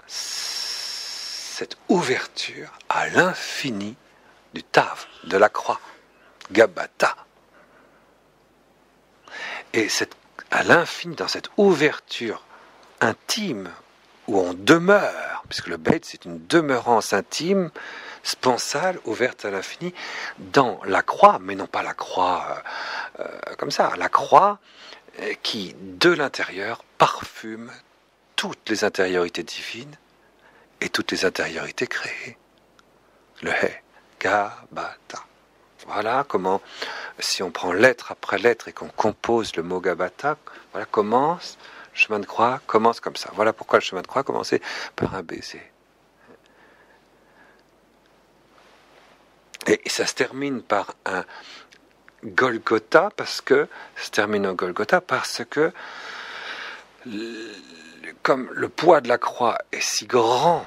cette ouverture à l'infini du Tav, de la croix, Gabata. Et à l'infini, dans cette ouverture intime, où on demeure, puisque le Beit c'est une demeurance intime, sponsale, ouverte à l'infini, dans la croix, mais non pas la croix comme ça, la croix qui, de l'intérieur, parfume toutes les intériorités divines et toutes les intériorités créées. Le He, Gabata. Voilà comment, si on prend lettre après lettre et qu'on compose le mot Gabata, voilà commence. Le chemin de croix commence comme ça. Voilà pourquoi le chemin de croix commençait par un baiser. Et ça se termine par un Golgotha, parce que comme le poids de la croix est si grand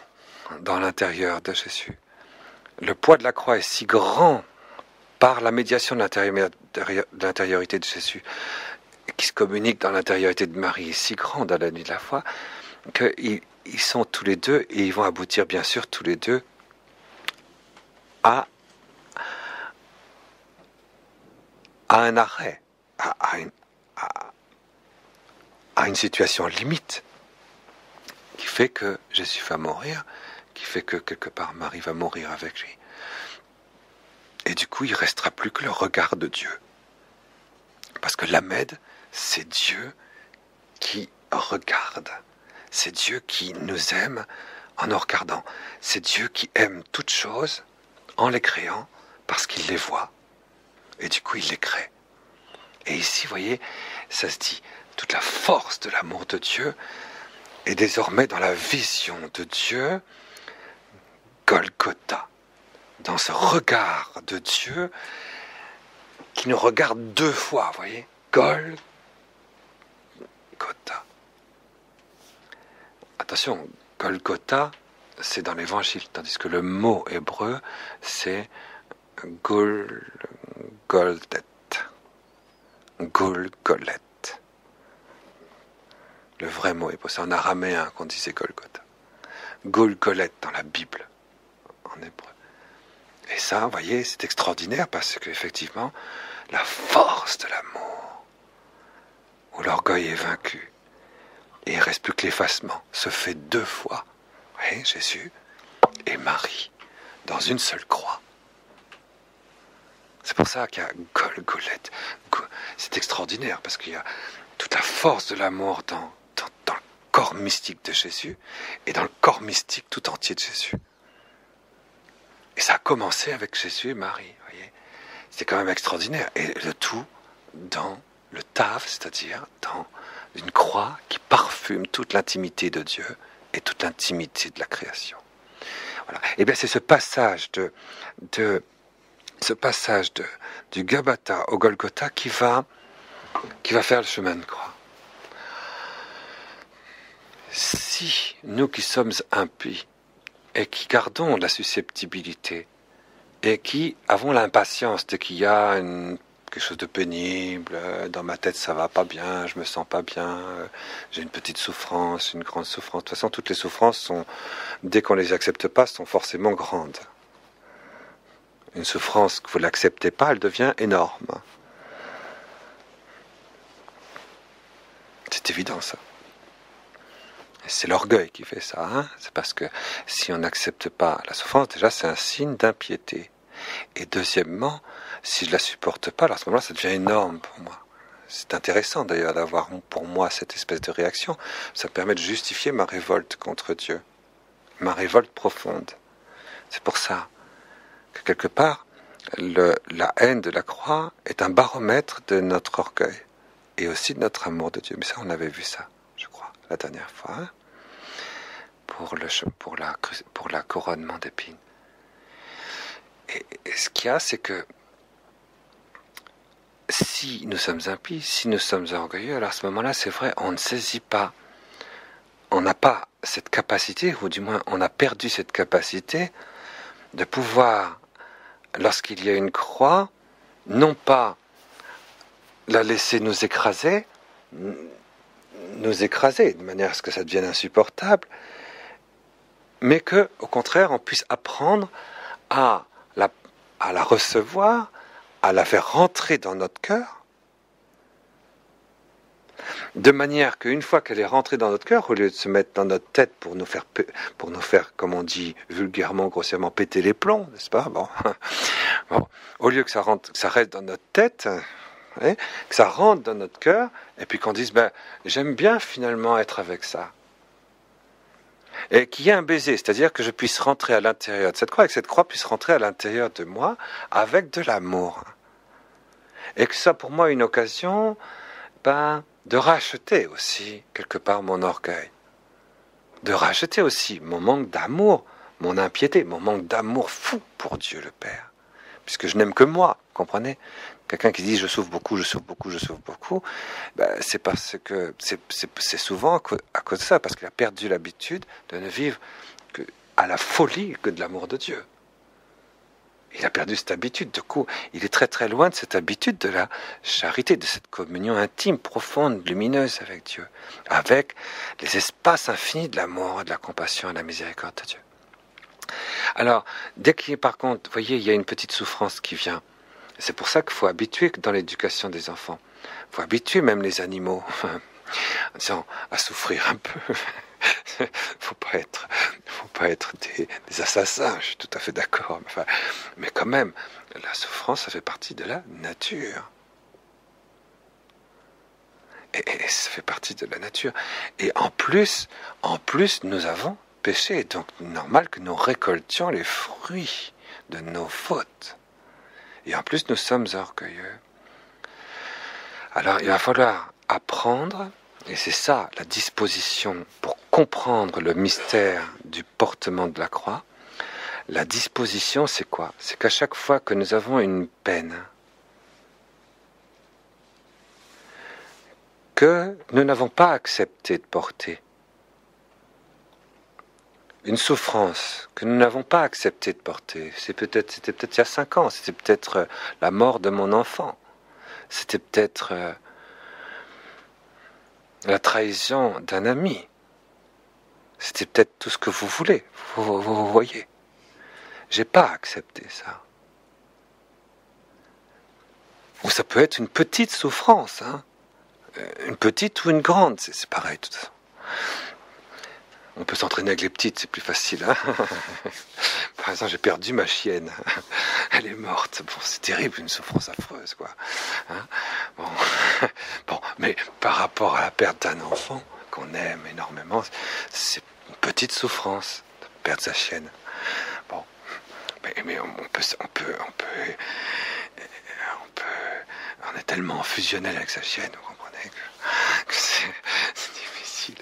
dans l'intérieur de Jésus, le poids de la croix est si grand par la médiation de l'intériorité de Jésus, qui se communique dans l'intériorité de Marie, est si grande à la nuit de la foi, qu'ils sont tous les deux, et ils vont aboutir bien sûr tous les deux à un arrêt, à une situation limite, qui fait que Jésus va mourir, qui fait que quelque part Marie va mourir avec lui. Et du coup, il ne restera plus que le regard de Dieu. Parce que l'Amed, c'est Dieu qui regarde. C'est Dieu qui nous aime en nous regardant. C'est Dieu qui aime toutes choses en les créant parce qu'il les voit. Et du coup, il les crée. Et ici, vous voyez, ça se dit, toute la force de l'amour de Dieu est désormais dans la vision de Dieu, Golgotha. Dans ce regard de Dieu qui nous regarde 2 fois, vous voyez, Golgotha. Attention, Golgotha, c'est dans l'évangile, tandis que le mot hébreu, c'est Goldet. Golgolet. Le vrai mot hébreu, c'est en araméen qu'on disait Golgotha. Golgoleth dans la Bible, en hébreu. Et ça, vous voyez, c'est extraordinaire parce qu'effectivement, la force de l'amour, où l'orgueil est vaincu, et il ne reste plus que l'effacement, se fait 2 fois. Vous voyez, Jésus et Marie, dans une seule croix. C'est pour ça qu'il y a Golgoleth. C'est extraordinaire parce qu'il y a toute la force de l'amour dans le corps mystique de Jésus et dans le corps mystique tout entier de Jésus. Et ça a commencé avec Jésus et Marie, vous voyez. C'est quand même extraordinaire. Et le tout dans le Tav, c'est-à-dire dans une croix qui parfume toute l'intimité de Dieu et toute l'intimité de la création. Voilà. Et bien c'est ce passage du Gabata au Golgotha qui va faire le chemin de croix. Si nous qui sommes impies et qui gardons la susceptibilité et qui avons l'impatience de qu'il y a quelque chose de pénible, dans ma tête ça va pas bien, je me sens pas bien, j'ai une petite souffrance, une grande souffrance. De toute façon, toutes les souffrances dès qu'on les accepte pas, sont forcément grandes. Une souffrance que vous l'acceptez pas, elle devient énorme. C'est évident ça. C'est l'orgueil qui fait ça. Hein. C'est parce que si on n'accepte pas la souffrance, déjà c'est un signe d'impiété. Et deuxièmement, si je la supporte pas, alors à ce moment-là, ça devient énorme pour moi. C'est intéressant d'ailleurs d'avoir pour moi cette espèce de réaction. Ça me permet de justifier ma révolte contre Dieu. Ma révolte profonde. C'est pour ça que quelque part, la haine de la croix est un baromètre de notre orgueil et aussi de notre amour de Dieu. Mais ça, on avait vu ça, je crois, la dernière fois, hein, pour la couronnement d'épines. Et ce qu'il y a, c'est que si nous sommes impies, si nous sommes orgueilleux, alors à ce moment-là, c'est vrai, on ne saisit pas, on n'a pas cette capacité, ou du moins on a perdu cette capacité de pouvoir, lorsqu'il y a une croix, non pas la laisser nous écraser de manière à ce que ça devienne insupportable, mais que, au contraire, on puisse apprendre à la recevoir, à la faire rentrer dans notre cœur, de manière qu'une fois qu'elle est rentrée dans notre cœur, au lieu de se mettre dans notre tête pour nous faire, comme on dit vulgairement, grossièrement, péter les plombs, n'est-ce pas ? Bon, au lieu que ça reste dans notre tête, que ça rentre dans notre cœur, et puis qu'on dise, j'aime bien finalement être avec ça. Et qu'il y ait un baiser, c'est-à-dire que je puisse rentrer à l'intérieur de cette croix, et que cette croix puisse rentrer à l'intérieur de moi avec de l'amour. Et que ça, pour moi, une occasion de racheter aussi, quelque part, mon orgueil. De racheter aussi mon manque d'amour, mon impiété, mon manque d'amour fou pour Dieu le Père. Puisque je n'aime que moi, comprenez ? Quelqu'un qui dit je souffre beaucoup, c'est parce que c'est souvent à cause de ça, parce qu'il a perdu l'habitude de ne vivre que à la folie que de l'amour de Dieu. Il a perdu cette habitude, du coup, il est très très loin de cette habitude de la charité, de cette communion intime, profonde, lumineuse avec Dieu, avec les espaces infinis de l'amour, de la compassion et de la miséricorde de Dieu. Alors, dès qu'il y a par contre, vous voyez, il y a une petite souffrance qui vient. C'est pour ça qu'il faut habituer dans l'éducation des enfants. Il faut habituer même les animaux à souffrir un peu. Faut pas être des assassins, je suis tout à fait d'accord. Mais quand même, la souffrance, ça fait partie de la nature. Et ça fait partie de la nature. Et en plus, nous avons péché. Donc, normal que nous récoltions les fruits de nos fautes. Et en plus, nous sommes orgueilleux. Alors, il va falloir apprendre, et c'est ça la disposition pour comprendre le mystère du portement de la croix. La disposition, c'est quoi ? C'est qu'à chaque fois que nous avons une peine, que nous n'avons pas accepté de porter, une souffrance que nous n'avons pas accepté de porter. C'était peut-être il y a 5 ans, c'était peut-être la mort de mon enfant, c'était peut-être la trahison d'un ami. C'était peut-être tout ce que vous voulez. Vous voyez. J'ai pas accepté ça. Ou ça peut être une petite souffrance, hein. Une petite ou une grande, c'est pareil de toute façon. On peut s'entraîner avec les petites, c'est plus facile. Hein. Par exemple, j'ai perdu ma chienne. Elle est morte. Bon, c'est terrible, une souffrance affreuse, quoi. Hein, bon, mais par rapport à la perte d'un enfant qu'on aime énormément, c'est une petite souffrance de perdre sa chienne. Bon, mais on est tellement fusionnel avec sa chienne, vous comprenez que c'est difficile.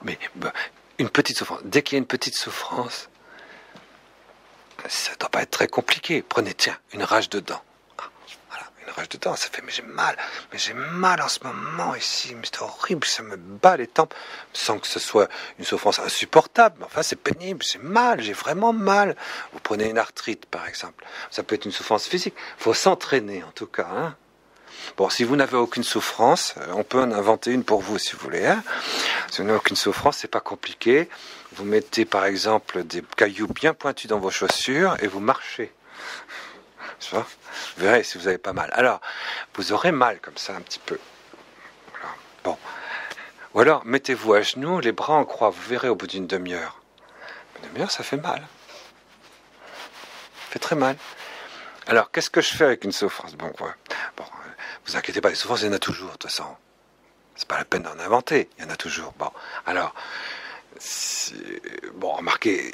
Mais une petite souffrance. Dès qu'il y a une petite souffrance, ça ne doit pas être très compliqué. Prenez, tiens, une rage de dents. Voilà, une rage de dents, ça fait, mais j'ai mal en ce moment ici, mais c'est horrible, ça me bat les tempes, sans que ce soit une souffrance insupportable. Mais enfin, c'est pénible, j'ai vraiment mal. Vous prenez une arthrite, par exemple. Ça peut être une souffrance physique. Il faut s'entraîner, en tout cas, hein. Bon, si vous n'avez aucune souffrance, on peut en inventer une pour vous, si vous voulez. Hein. Si vous n'avez aucune souffrance, c'est pas compliqué. Vous mettez, par exemple, des cailloux bien pointus dans vos chaussures et vous marchez. Tu vois ? Vous verrez si vous avez pas mal. Alors, vous aurez mal comme ça un petit peu. Voilà. Bon. Ou alors, mettez-vous à genoux, les bras en croix. Vous verrez au bout d'une demi-heure. Une demi-heure, ça fait mal. Ça fait très mal. Alors, qu'est-ce que je fais avec une souffrance ? Bon, vous inquiétez pas, les souffrances, il y en a toujours, de toute façon. C'est pas la peine d'en inventer, il y en a toujours. Bon, alors, remarquez,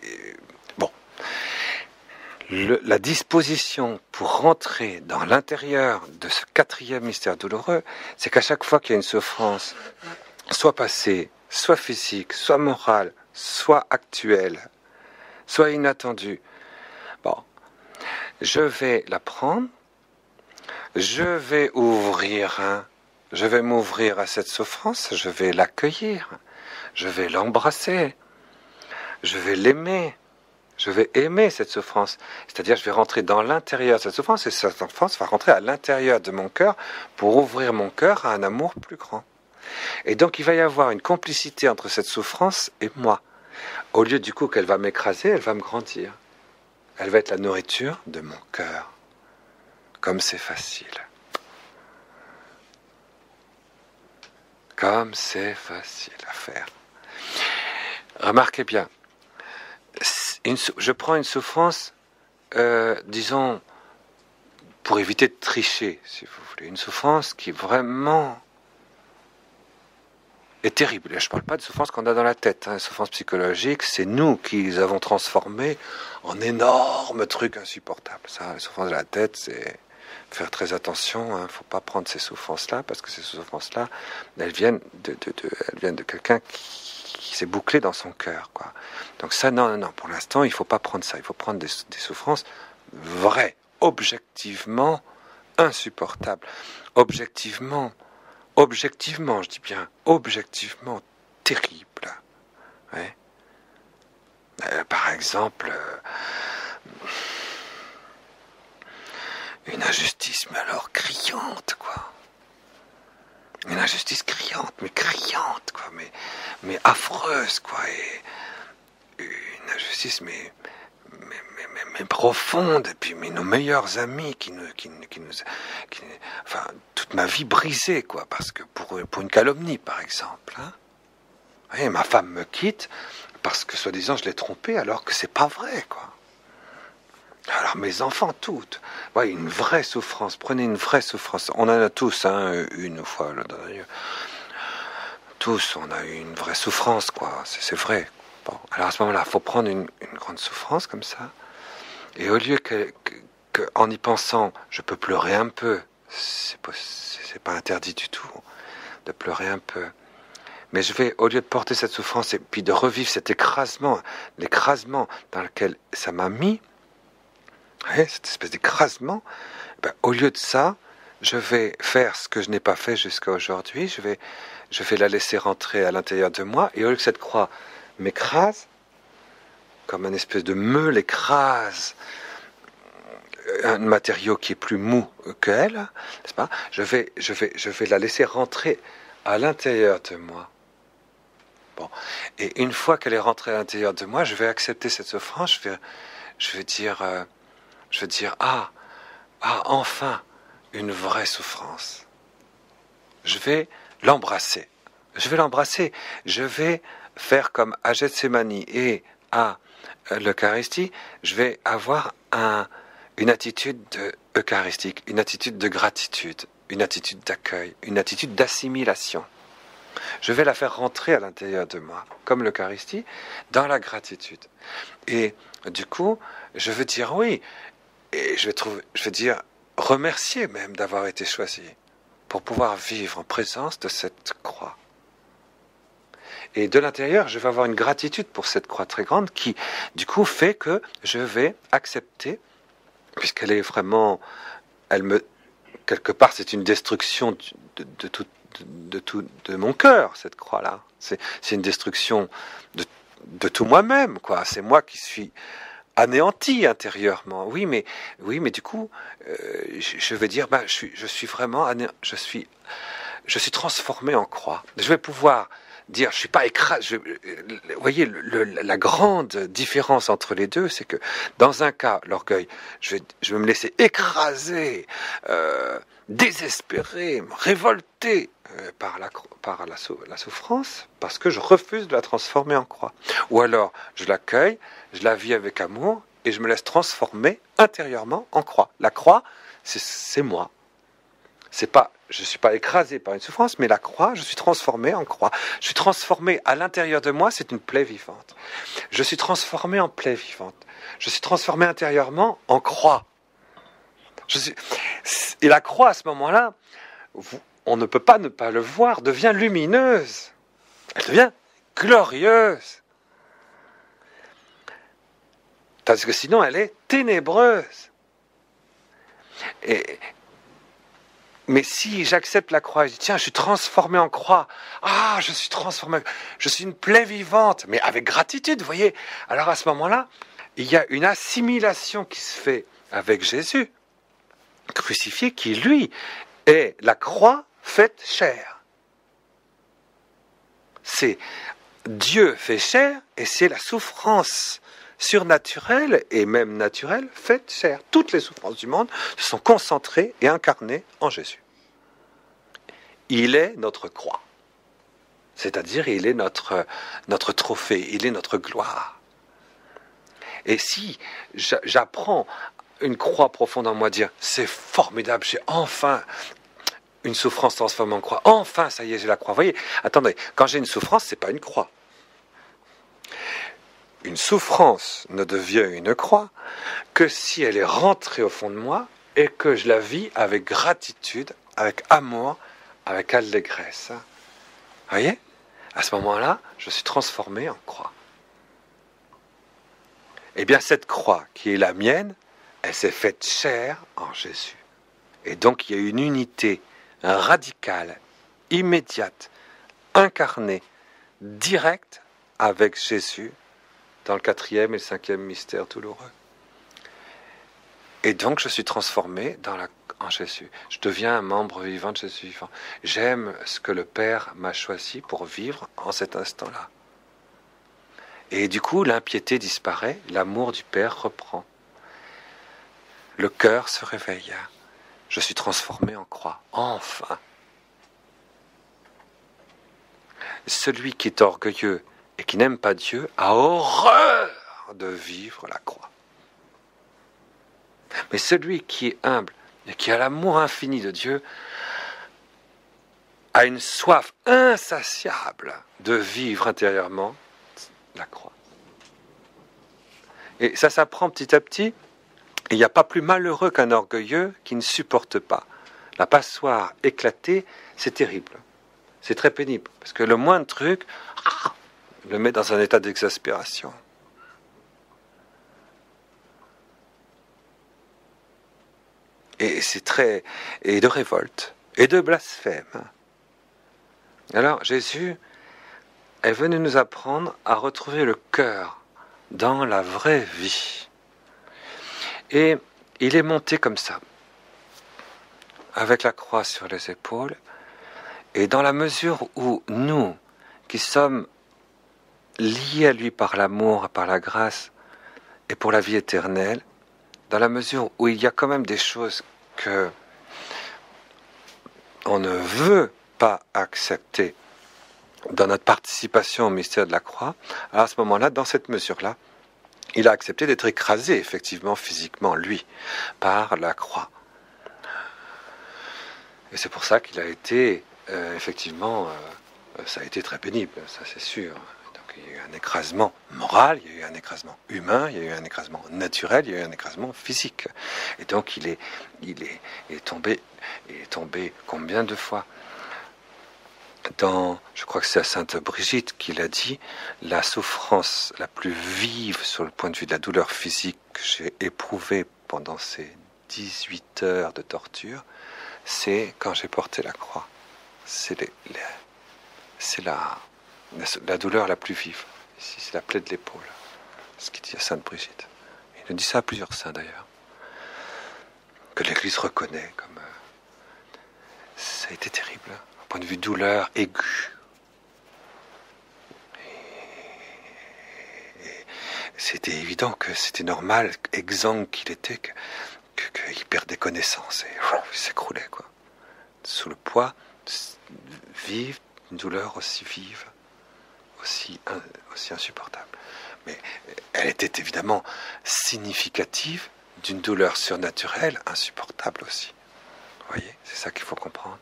la disposition pour rentrer dans l'intérieur de ce 4e mystère douloureux, c'est qu'à chaque fois qu'il y a une souffrance, soit passée, soit physique, soit morale, soit actuelle, soit inattendue, je vais la prendre, je vais m'ouvrir à cette souffrance, je vais l'accueillir, je vais l'embrasser, je vais l'aimer, je vais aimer cette souffrance. C'est-à-dire, je vais rentrer dans l'intérieur de cette souffrance, et cette souffrance va rentrer à l'intérieur de mon cœur pour ouvrir mon cœur à un amour plus grand. Et donc, il va y avoir une complicité entre cette souffrance et moi. Au lieu du coup qu'elle va m'écraser, elle va me grandir. Elle va être la nourriture de mon cœur. Comme c'est facile. Comme c'est facile à faire. Remarquez bien, je prends une souffrance, disons, pour éviter de tricher, si vous voulez. Une souffrance qui vraiment est terrible. Et je ne parle pas de souffrance qu'on a dans la tête. Hein. Souffrance psychologique, c'est nous qui les avons transformées en énormes trucs insupportables. Ça, la souffrance de la tête, c'est faire très attention. Il ne faut pas prendre ces souffrances-là, parce que ces souffrances-là, elles viennent de quelqu'un qui s'est bouclé dans son cœur, quoi. Donc ça, non. Pour l'instant, il ne faut pas prendre ça. Il faut prendre des souffrances vraies, objectivement insupportables. Objectivement, je dis bien, objectivement terrible. Ouais. Par exemple, une injustice, mais alors criante, quoi. Une injustice criante, quoi, mais affreuse, quoi. Et une injustice, mais profonde, et puis nos meilleurs amis enfin, toute ma vie brisée, quoi, parce que pour une calomnie, par exemple, hein. Et ma femme me quitte parce que soi-disant je l'ai trompée, alors que c'est pas vrai, quoi. Alors mes enfants, toutes, ouais, une vraie souffrance. Prenez une vraie souffrance. On en a tous, hein, une fois là, tous, on a eu une vraie souffrance, quoi. C'est vrai. Bon, alors à ce moment-là, il faut prendre une grande souffrance comme ça. Et au lieu que en y pensant, je peux pleurer un peu, c'est pas interdit du tout de pleurer un peu. Mais je vais, au lieu de porter cette souffrance et puis de revivre cet l'écrasement dans lequel ça m'a mis, cette espèce d'écrasement, au lieu de ça, je vais faire ce que je n'ai pas fait jusqu'à aujourd'hui, je vais la laisser rentrer à l'intérieur de moi, et au lieu que cette croix m'écrase, comme un espèce de meule écrase un matériau qui est plus mou qu'elle, n'est-ce pas ? Je vais la laisser rentrer à l'intérieur de moi. Bon. Et une fois qu'elle est rentrée à l'intérieur de moi, je vais accepter cette souffrance, je vais dire, ah, enfin, une vraie souffrance. Je vais l'embrasser. Je vais faire comme à Gethsémani et à l'Eucharistie, je vais avoir une attitude eucharistique, une attitude de gratitude, une attitude d'accueil, une attitude d'assimilation. Je vais la faire rentrer à l'intérieur de moi, comme l'Eucharistie, dans la gratitude. Et du coup, je veux dire oui, et je veux dire remercier même d'avoir été choisi pour pouvoir vivre en présence de cette croix. Et de l'intérieur, je vais avoir une gratitude pour cette croix très grande qui, du coup, fait que je vais accepter, puisqu'elle est vraiment, quelque part, c'est une destruction de mon cœur, cette croix-là. C'est une destruction de tout moi-même, quoi. C'est moi qui suis anéanti intérieurement. Oui, mais du coup, je vais dire, je suis vraiment, je suis transformé en croix. Je vais pouvoir dire, je suis pas écrasé. Vous voyez, la grande différence entre les deux, c'est que dans un cas, l'orgueil, je vais me laisser écraser, désespérer, me révolter par la souffrance, parce que je refuse de la transformer en croix. Ou alors, je l'accueille, je la vis avec amour, et je me laisse transformer intérieurement en croix. La croix, c'est moi. Je ne suis pas écrasé par une souffrance, mais la croix, je suis transformé en croix. Je suis transformé à l'intérieur de moi, c'est une plaie vivante. Je suis transformé en plaie vivante. Je suis transformé intérieurement en croix. Et la croix, à ce moment-là, on ne peut pas ne pas le voir, devient lumineuse. Elle devient glorieuse. Parce que sinon, elle est ténébreuse. Mais si j'accepte la croix, je dis, tiens, je suis transformé en croix. Ah, je suis transformé. Je suis une plaie vivante, mais avec gratitude, vous voyez. Alors à ce moment-là, il y a une assimilation qui se fait avec Jésus, crucifié, qui, lui, est la croix faite chair. C'est Dieu fait chair, et c'est la souffrance surnaturelle et même naturelle faite chair. Toutes les souffrances du monde se sont concentrées et incarnées en Jésus. Il est notre croix. C'est-à-dire, il est notre trophée, il est notre gloire. Et si j'apprends une croix profonde en moi, dire, c'est formidable, j'ai enfin une souffrance transformée en croix, enfin, ça y est, j'ai la croix. Vous voyez, attendez, quand j'ai une souffrance, c'est pas une croix. Une souffrance ne devient une croix que si elle est rentrée au fond de moi et que je la vis avec gratitude, avec amour, avec allégresse. Vous voyez ? À ce moment-là, je suis transformé en croix. Eh bien, cette croix qui est la mienne, elle s'est faite chair en Jésus. Et donc, il y a une unité radicale, immédiate, incarnée, directe avec Jésus, dans le 4e et le 5e mystère douloureux. Et donc, je suis transformé en Jésus. Je deviens un membre vivant de Jésus vivant. J'aime ce que le Père m'a choisi pour vivre en cet instant-là. Et du coup, l'impiété disparaît, l'amour du Père reprend. Le cœur se réveille. Je suis transformé en croix. Enfin. Celui qui est orgueilleux et qui n'aime pas Dieu a horreur de vivre la croix. Mais celui qui est humble et qui a l'amour infini de Dieu a une soif insatiable de vivre intérieurement la croix. Et ça s'apprend petit à petit. Il n'y a pas plus malheureux qu'un orgueilleux qui ne supporte pas. La passoire éclatée, c'est terrible. C'est très pénible. Parce que le moindre truc le met dans un état d'exaspération. Et et de révolte, et de blasphème. Alors Jésus est venu nous apprendre à retrouver le cœur dans la vraie vie. Et il est monté comme ça, avec la croix sur les épaules, et dans la mesure où nous, qui sommes lié à lui par l'amour, par la grâce et pour la vie éternelle, dans la mesure où il y a quand même des choses que on ne veut pas accepter dans notre participation au mystère de la croix, alors à ce moment-là, dans cette mesure-là, il a accepté d'être écrasé, effectivement, physiquement, lui, par la croix. Et c'est pour ça qu'il a été, effectivement, ça a été très pénible, ça c'est sûr. Donc il y a eu un écrasement moral, il y a eu un écrasement humain, il y a eu un écrasement naturel, il y a eu un écrasement physique. Et donc il est tombé combien de fois je crois que c'est à Sainte Brigitte qu'il a dit, la souffrance la plus vive sur le point de vue de la douleur physique que j'ai éprouvée pendant ces 18 heures de torture, c'est quand j'ai porté la croix. C'est la douleur la plus vive. Ici, c'est la plaie de l'épaule. Ce qu'il dit à Sainte Brigitte. Il dit ça à plusieurs saints d'ailleurs. Que l'Église reconnaît comme... ça a été terrible. Au point de vue douleur aiguë. Et c'était évident que c'était normal, exsangue qu'il était, qu'il perdait connaissance. Et il s'écroulait, quoi. Sous le poids vive, une douleur aussi vive, aussi insupportable. Mais elle était évidemment significative d'une douleur surnaturelle, insupportable aussi. Vous voyez, c'est ça qu'il faut comprendre.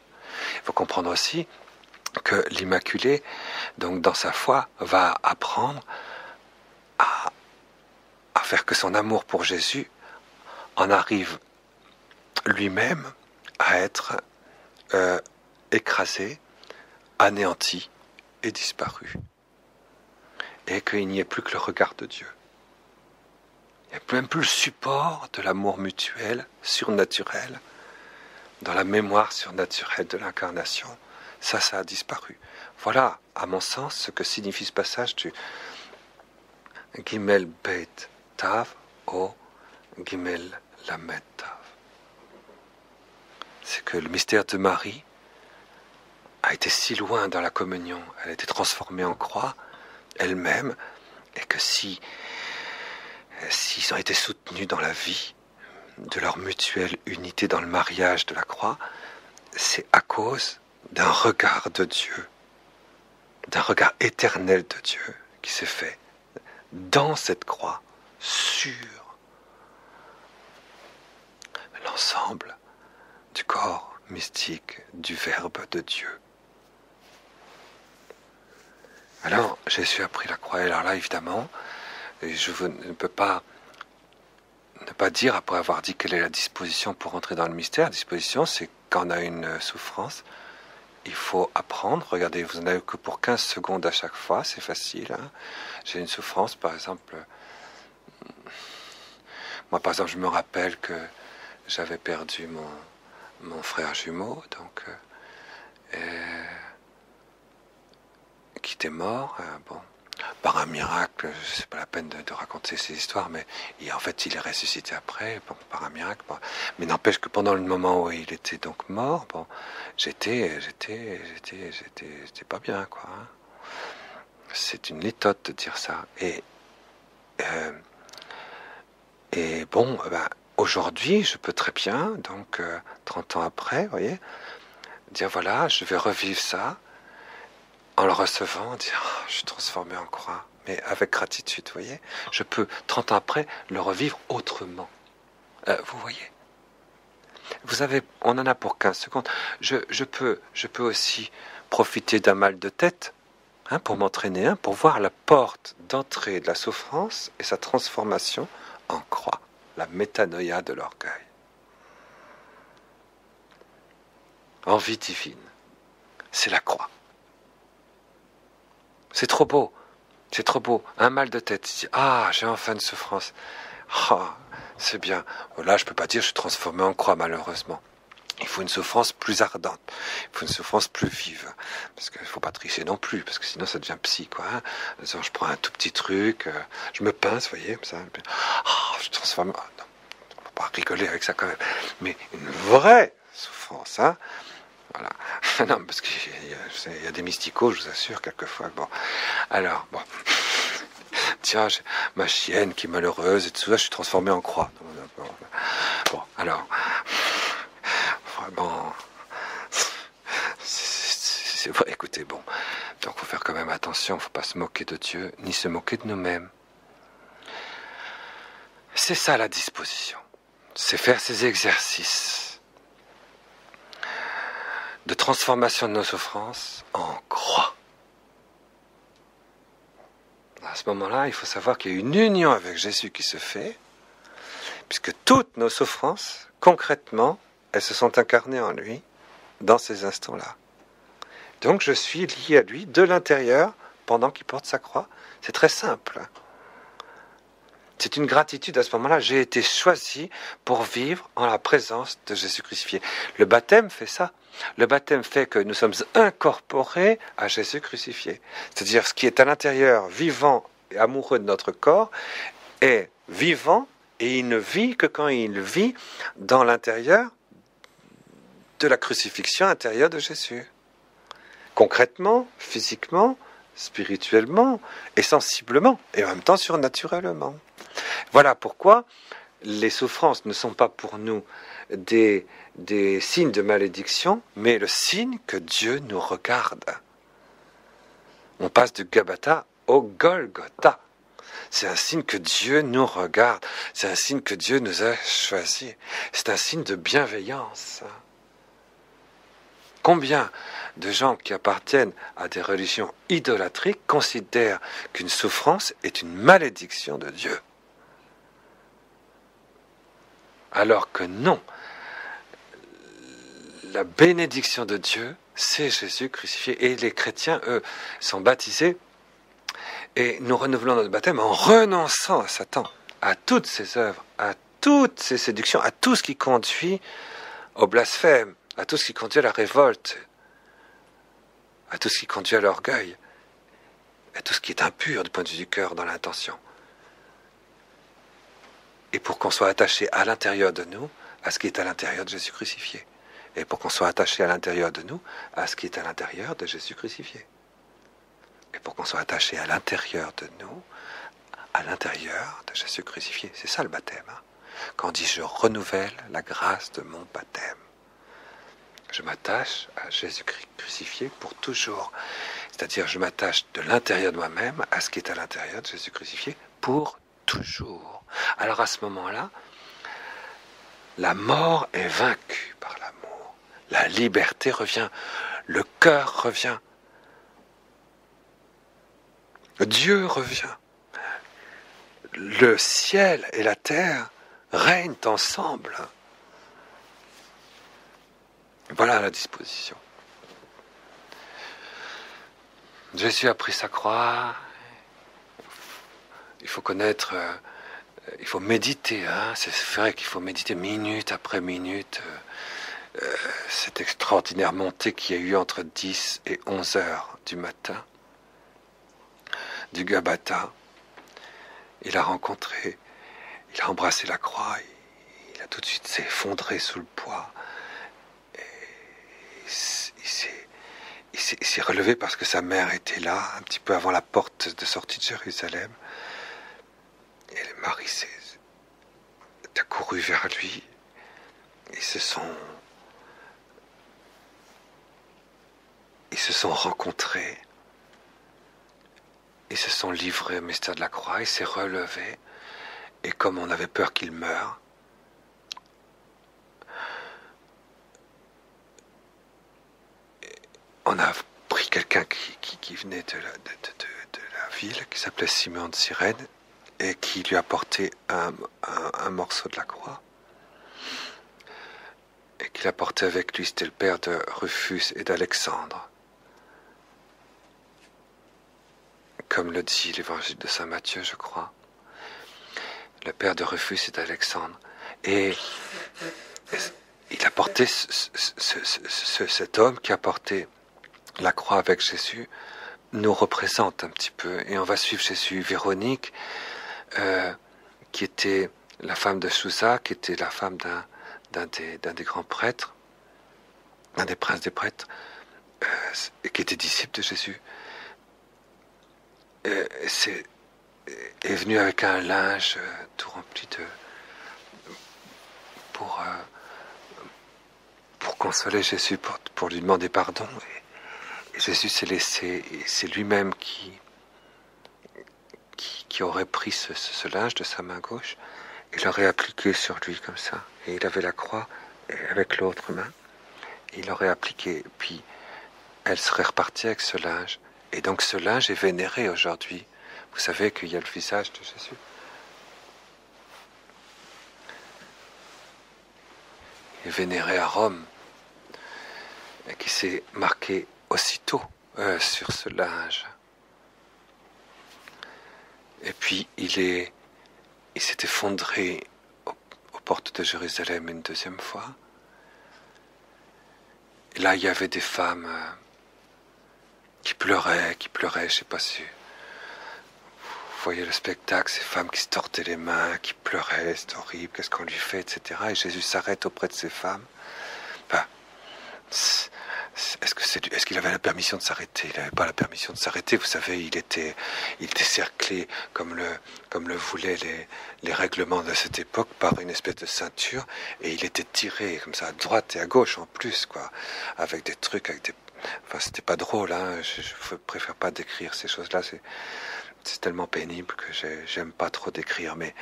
Il faut comprendre aussi que l'Immaculée, donc dans sa foi, va apprendre à faire que son amour pour Jésus en arrive lui-même à être écrasé, anéanti et disparu. Et qu'il n'y ait plus que le regard de Dieu. Il n'y a même plus le support de l'amour mutuel, surnaturel, dans la mémoire surnaturelle de l'incarnation. Ça a disparu. Voilà, à mon sens, ce que signifie ce passage du Gimel Beit Tav au Gimel Lamed Tav. C'est que le mystère de Marie a été si loin dans la communion, elle a été transformée en croix elle-même, et que s'ils ont été soutenus dans la vie de leur mutuelle unité dans le mariage de la croix, c'est à cause d'un regard de Dieu, d'un regard éternel de Dieu qui s'est fait dans cette croix sur l'ensemble du corps mystique du Verbe de Dieu. Alors, Jésus a pris la croix, et alors là, évidemment, je ne peux pas ne pas dire, après avoir dit quelle est la disposition pour entrer dans le mystère. La disposition, c'est quand on a une souffrance, il faut apprendre. Regardez, vous n'en avez que pour 15 secondes à chaque fois, c'est facile. Hein. J'ai une souffrance, par exemple... Moi, par exemple, je me rappelle que j'avais perdu mon frère jumeau, donc... qui était mort, bon, par un miracle, c'est pas la peine de raconter ces histoires, mais en fait il est ressuscité après, bon, par un miracle. Bon. Mais n'empêche que pendant le moment où il était donc mort, bon, j'étais pas bien, quoi. Hein. C'est une litote de dire ça. Et bon, ben, aujourd'hui, je peux très bien, donc 30 ans après, vous voyez, dire voilà, je vais revivre ça. En le recevant, dire oh, je suis transformé en croix, mais avec gratitude, vous voyez. Je peux, 30 ans après, le revivre autrement. Vous voyez. On en a pour 15 secondes. Je peux aussi profiter d'un mal de tête, hein, pour m'entraîner, pour voir la porte d'entrée de la souffrance et sa transformation en croix, la métanoïa de l'orgueil. Envie divine, c'est la croix. C'est trop beau, c'est trop beau. Un mal de tête, ah, j'ai enfin une souffrance. Ah, c'est bien. Là, je peux pas dire je suis transformé en croix, malheureusement. Il faut une souffrance plus ardente, il faut une souffrance plus vive. Parce qu'il ne faut pas tricher non plus, parce que sinon ça devient psy, quoi. Hein. Alors, je prends un tout petit truc, je me pince, vous voyez, comme ça. Ah, je transforme. Ah, non, on ne peut pas rigoler avec ça quand même. Mais une vraie souffrance, hein. Voilà. Non, parce qu'il y a des mysticos, je vous assure, quelquefois. Bon. Alors, bon. tiens, ma chienne qui est malheureuse, et tout ça, je suis transformé en croix. Bon, alors, vraiment, c'est vrai, écoutez, bon, donc il faut faire quand même attention, il ne faut pas se moquer de Dieu, ni se moquer de nous-mêmes. C'est ça la disposition, c'est faire ces exercices de transformation de nos souffrances en croix. À ce moment-là, il faut savoir qu'il y a une union avec Jésus qui se fait, puisque toutes nos souffrances, concrètement, elles se sont incarnées en lui dans ces instants-là. Donc je suis lié à lui de l'intérieur pendant qu'il porte sa croix. C'est très simple. C'est une gratitude à ce moment-là. J'ai été choisi pour vivre en la présence de Jésus crucifié. Le baptême fait ça. Le baptême fait que nous sommes incorporés à Jésus crucifié. C'est-à-dire ce qui est à l'intérieur, vivant et amoureux de notre corps, est vivant et il ne vit que quand il vit dans l'intérieur de la crucifixion intérieure de Jésus. Concrètement, physiquement, spirituellement et sensiblement, et en même temps surnaturellement. Voilà pourquoi les souffrances ne sont pas pour nous des signes de malédiction, mais le signe que Dieu nous regarde. On passe du Gabata au Golgotha. C'est un signe que Dieu nous regarde. C'est un signe que Dieu nous a choisis. C'est un signe de bienveillance. Combien de gens qui appartiennent à des religions idolâtriques considèrent qu'une souffrance est une malédiction de Dieu? Alors que non. La bénédiction de Dieu, c'est Jésus crucifié. Et les chrétiens, eux, sont baptisés et nous renouvelons notre baptême en renonçant à Satan, à toutes ses œuvres, à toutes ses séductions, à tout ce qui conduit au blasphème, à tout ce qui conduit à la révolte, à tout ce qui conduit à l'orgueil, à tout ce qui est impur du point de vue du cœur dans l'intention. Et pour qu'on soit attaché à l'intérieur de nous, à ce qui est à l'intérieur de Jésus crucifié. Et pour qu'on soit attaché à l'intérieur de nous, à ce qui est à l'intérieur de Jésus crucifié. Et pour qu'on soit attaché à l'intérieur de nous, à l'intérieur de Jésus crucifié. C'est ça le baptême. Quand on dit « je renouvelle la grâce de mon baptême ». Je m'attache à Jésus crucifié pour toujours. C'est-à-dire, je m'attache de l'intérieur de moi-même à ce qui est à l'intérieur de Jésus crucifié pour toujours. Alors à ce moment-là, la mort est vaincue par l'amour. La liberté revient. Le cœur revient. Dieu revient. Le ciel et la terre règnent ensemble. Voilà la disposition. Jésus a pris sa croix. Il faut connaître, il faut méditer. C'est vrai qu'il faut méditer minute après minute. Cette extraordinaire montée qu'il y a eu entre 10 et 11 heures du matin, du Gabata. Il a rencontré, il a embrassé la croix, il a tout de suite s'effondré sous le poids. Il s'est relevé parce que sa mère était là, un petit peu avant la porte de sortie de Jérusalem. Et Marie a couru vers lui. Ils se sont rencontrés. Ils se sont livrés au mystère de la croix. Il s'est relevé. Et comme on avait peur qu'il meure, on a pris quelqu'un qui venait de la ville, qui s'appelait Simon de Cyrène, et qui lui a porté un morceau de la croix. Et qu'il a porté avec lui, c'était le père de Rufus et d'Alexandre. Comme le dit l'évangile de Saint Matthieu, je crois. Le père de Rufus et d'Alexandre. Et il a porté cet homme qui a porté la croix avec Jésus, nous représente un petit peu. Et on va suivre Jésus. Véronique, qui était la femme de Chouza, qui était la femme d'un des grands prêtres, un des princes des prêtres, et qui était disciple de Jésus. C'est est venu avec un linge tout rempli de... pour consoler Jésus, pour lui demander pardon. Et Jésus s'est laissé, et c'est lui-même qui aurait pris ce linge de sa main gauche et l'aurait appliqué sur lui comme ça. Et il avait la croix avec l'autre main. Et il l'aurait appliqué, puis elle serait repartie avec ce linge. Et donc ce linge est vénéré aujourd'hui. Vous savez qu'il y a le visage de Jésus. Il est vénéré à Rome, et qui s'est marqué aussitôt sur ce linge. Et puis il s'est effondré aux portes de Jérusalem une deuxième fois. Et là, il y avait des femmes qui pleuraient, je ne sais pas si vous voyez le spectacle, ces femmes qui se tordaient les mains, qui pleuraient, c'est horrible, qu'est-ce qu'on lui fait, etc. Et Jésus s'arrête auprès de ces femmes. Enfin, est-ce qu'il avait la permission de s'arrêter? Il n'avait pas la permission de s'arrêter. Vous savez, il était cerclé comme le voulaient les règlements de cette époque par une espèce de ceinture, et il était tiré comme ça à droite et à gauche en plus, quoi, avec des trucs, enfin, c'était pas drôle, hein. Je préfère pas décrire ces choses-là. C'est tellement pénible que j'aime pas trop décrire, mais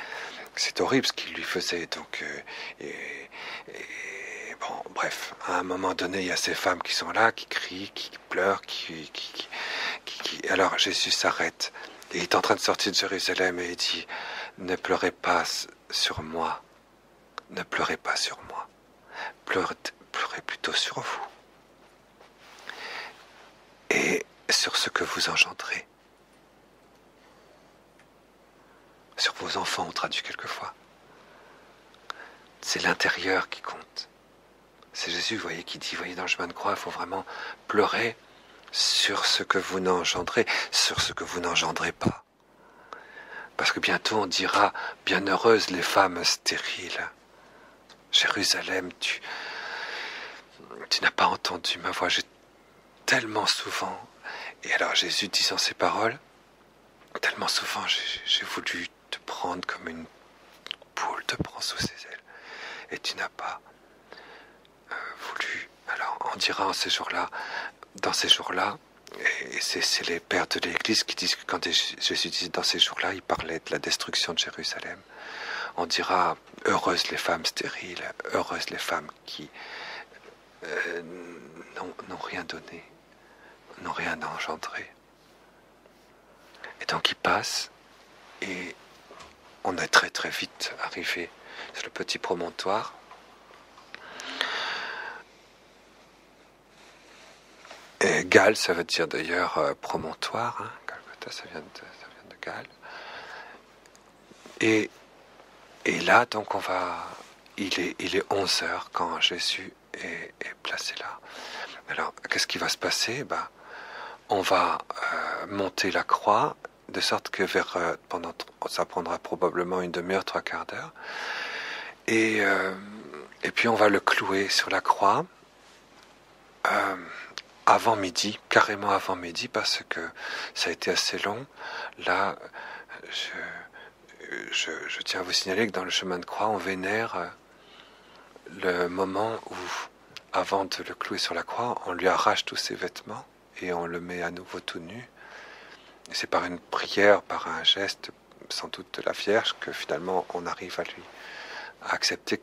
c'est horrible ce qu'il lui faisait. Donc, bon, bref, à un moment donné, il y a ces femmes qui sont là, qui crient, qui pleurent, Alors Jésus s'arrête, et il est en train de sortir de Jérusalem, et il dit, ne pleurez pas sur moi, ne pleurez pas sur moi, pleurez plutôt sur vous, et sur ce que vous engendrez. Sur vos enfants, on traduit quelquefois. C'est l'intérieur qui compte. C'est Jésus, vous voyez, qui dit, voyez, dans le chemin de croix, il faut vraiment pleurer sur ce que vous n'engendrez, sur ce que vous n'engendrez pas. Parce que bientôt on dira, bienheureuses les femmes stériles. Jérusalem, tu n'as pas entendu ma voix, j'ai tellement souvent. Et alors Jésus disant ces paroles, tellement souvent j'ai voulu te prendre comme une poule te prend sous ses ailes. Et tu n'as pas voulu. Alors on dira dans ces jours-là, et c'est les pères de l'Église qui disent que quand Jésus disait dans ces jours-là, il parlait de la destruction de Jérusalem. On dira, heureuses les femmes stériles, heureuses les femmes qui n'ont rien donné, n'ont rien engendré. Et donc il passe, et on est très très vite arrivé sur le petit promontoire. Et Galles, ça veut dire d'ailleurs promontoire, hein. Golgotha, ça vient de Galles. Et là, donc il est 11h quand Jésus est placé là. Alors, qu'est-ce qui va se passer? On va monter la croix, de sorte que ça prendra probablement une demi-heure, 3/4 d'heure. Et puis on va le clouer sur la croix avant midi, carrément avant midi, parce que ça a été assez long. Là, je tiens à vous signaler que dans le chemin de croix, on vénère le moment où, avant de le clouer sur la croix, on lui arrache tous ses vêtements et on le met à nouveau tout nu. Et c'est par une prière, par un geste, sans doute de la Vierge, que finalement on arrive à accepter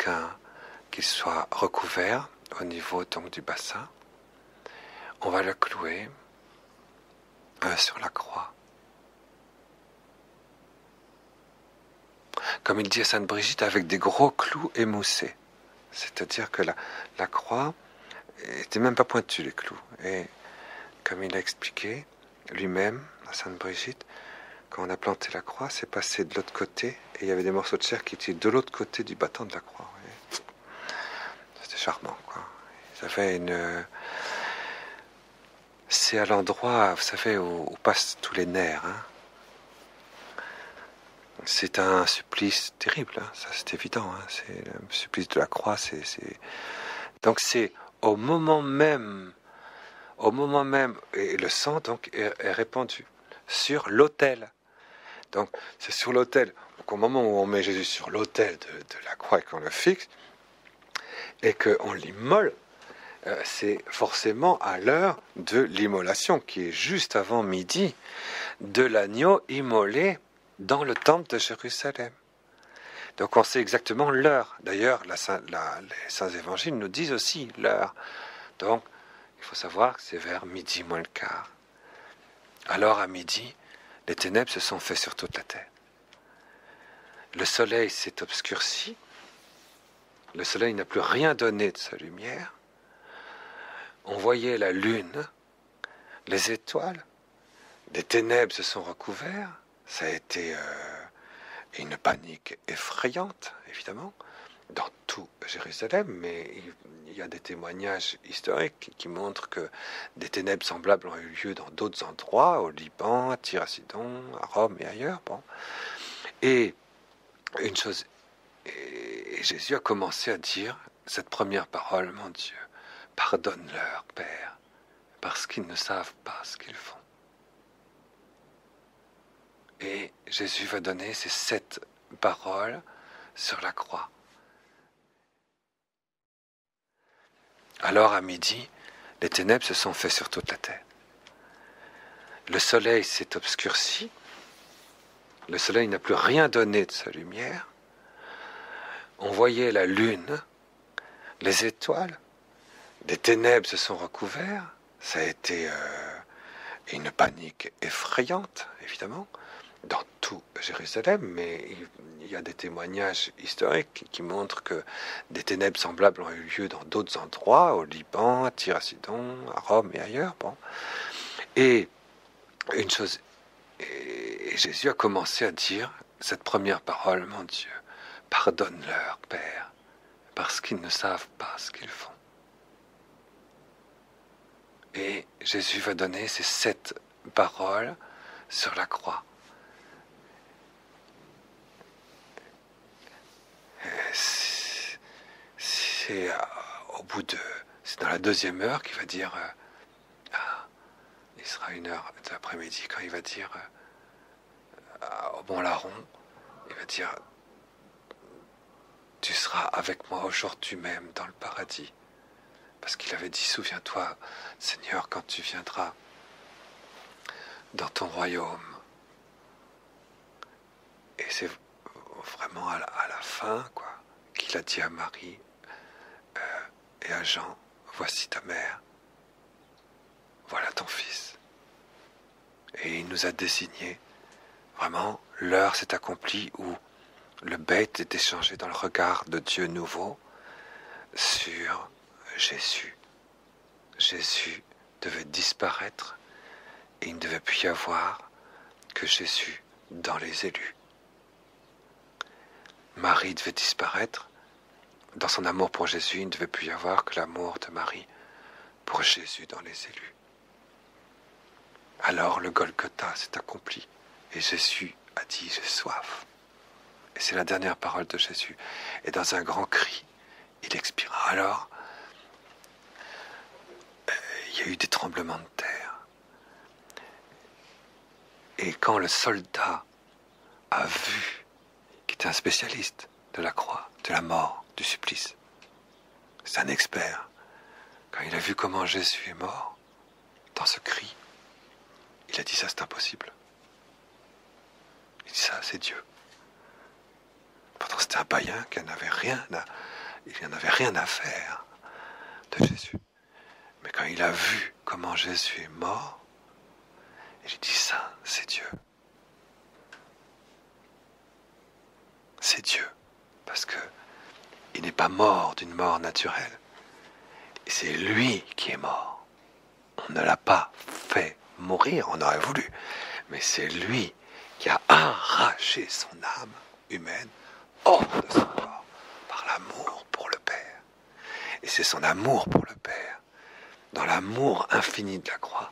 qu'il soit recouvert au niveau donc du bassin. On va le clouer sur la croix. Comme il dit à Sainte Brigitte, avec des gros clous émoussés. C'est-à-dire que la croix n'était même pas pointue, les clous. Et comme il a expliqué lui-même à Sainte Brigitte, quand on a planté la croix, c'est passé de l'autre côté, et il y avait des morceaux de chair qui étaient de l'autre côté du battant de la croix. C'était charmant, quoi. Ça fait c'est à l'endroit, vous savez, où passent tous les nerfs. Hein. C'est un supplice terrible, hein. Ça c'est évident. Hein. C'est le supplice de la croix. Donc c'est au moment même, et le sang donc est répandu sur l'autel. Donc c'est sur l'autel. Donc au moment où on met Jésus sur l'autel de la croix et qu'on le fixe, et qu'on l'immole, c'est forcément à l'heure de l'immolation, qui est juste avant midi, de l'agneau immolé dans le temple de Jérusalem. Donc on sait exactement l'heure. D'ailleurs, les saints évangiles nous disent aussi l'heure. Donc il faut savoir que c'est vers midi moins le quart. Alors à midi, les ténèbres se sont faites sur toute la terre. Le soleil s'est obscurci. Le soleil n'a plus rien donné de sa lumière. On voyait la lune, les étoiles, des ténèbres se sont recouverts. Ça a été une panique effrayante, évidemment, dans tout Jérusalem, mais il y a des témoignages historiques qui montrent que des ténèbres semblables ont eu lieu dans d'autres endroits, au Liban, à Tyr, à Sidon, à Rome et ailleurs. Bon. Et une chose, et Jésus a commencé à dire cette première parole, mon Dieu, pardonne-leur, Père, parce qu'ils ne savent pas ce qu'ils font. Et Jésus va donner ces 7 paroles sur la croix. Alors à midi, les ténèbres se sont faites sur toute la terre. Le soleil s'est obscurci. Le soleil n'a plus rien donné de sa lumière. On voyait la lune, les étoiles, des ténèbres se sont recouverts. Ça a été une panique effrayante, évidemment, dans tout Jérusalem, mais il y a des témoignages historiques qui montrent que des ténèbres semblables ont eu lieu dans d'autres endroits, au Liban, à Tyr, à Sidon, à Rome et ailleurs. Bon. Et une chose, et Jésus a commencé à dire cette première parole, mon Dieu, pardonne-leur, Père, parce qu'ils ne savent pas ce qu'ils font. Et Jésus va donner ces 7 paroles sur la croix. C'est c'est dans la 2e heure qu'il va dire, il sera 1 heure de l'après-midi quand il va dire au bon larron, il va dire, tu seras avec moi aujourd'hui même dans le paradis. Parce qu'il avait dit, souviens-toi, Seigneur, quand tu viendras dans ton royaume. Et c'est vraiment à la fin, quoi, qu'il a dit à Marie et à Jean, voici ta mère, voilà ton fils. Et il nous a désigné, vraiment, l'heure s'est accomplie où le bête est échangé dans le regard de Dieu nouveau sur Jésus. Jésus devait disparaître et il ne devait plus y avoir que Jésus dans les élus. Marie devait disparaître. Dans son amour pour Jésus, il ne devait plus y avoir que l'amour de Marie pour Jésus dans les élus. Alors le Golgotha s'est accompli et Jésus a dit « j'ai soif ». Et c'est la dernière parole de Jésus. Et dans un grand cri, il expira. Alors, il y a eu des tremblements de terre. Et quand le soldat a vu, qui était un spécialiste de la croix, de la mort, du supplice, c'est un expert, quand il a vu comment Jésus est mort, dans ce cri, il a dit ça c'est impossible. Il dit ça c'est Dieu. Pourtant c'était un païen qui n'en avait rien à faire de Jésus. Mais quand il a vu comment Jésus est mort, il dit ça c'est Dieu. C'est Dieu. Parce que il n'est pas mort d'une mort naturelle. C'est lui qui est mort. On ne l'a pas fait mourir, on aurait voulu. Mais c'est lui qui a arraché son âme humaine hors de son corps par l'amour pour le Père. Et c'est son amour pour le Père, dans l'amour infini de la croix,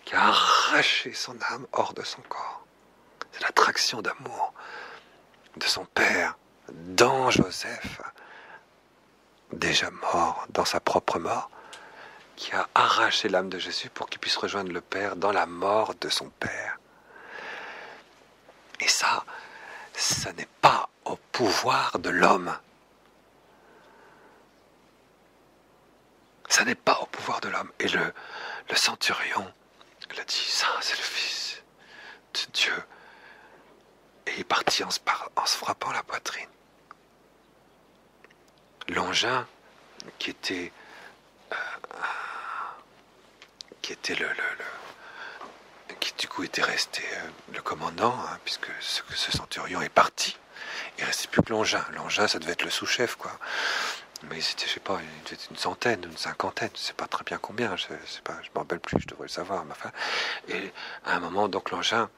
qui a arraché son âme hors de son corps. C'est l'attraction d'amour de son Père dans Joseph, déjà mort dans sa propre mort, qui a arraché l'âme de Jésus pour qu'il puisse rejoindre le Père dans la mort de son Père. Et ça n'est pas au pouvoir de l'homme. Ça n'est pas au pouvoir de l'homme. Et le centurion, il a dit, ça c'est le Fils de Dieu. Et il est parti en se frappant la poitrine. Longin, qui était qui du coup était resté le commandant, hein, puisque ce centurion est parti. Il ne restait plus que Longin. Longin, ça devait être le sous-chef, quoi. Mais c'était, je sais pas, une centaine, une cinquantaine, je sais pas très bien combien, je me rappelle plus, je devrais le savoir. Mais enfin, et à un moment, donc Longin,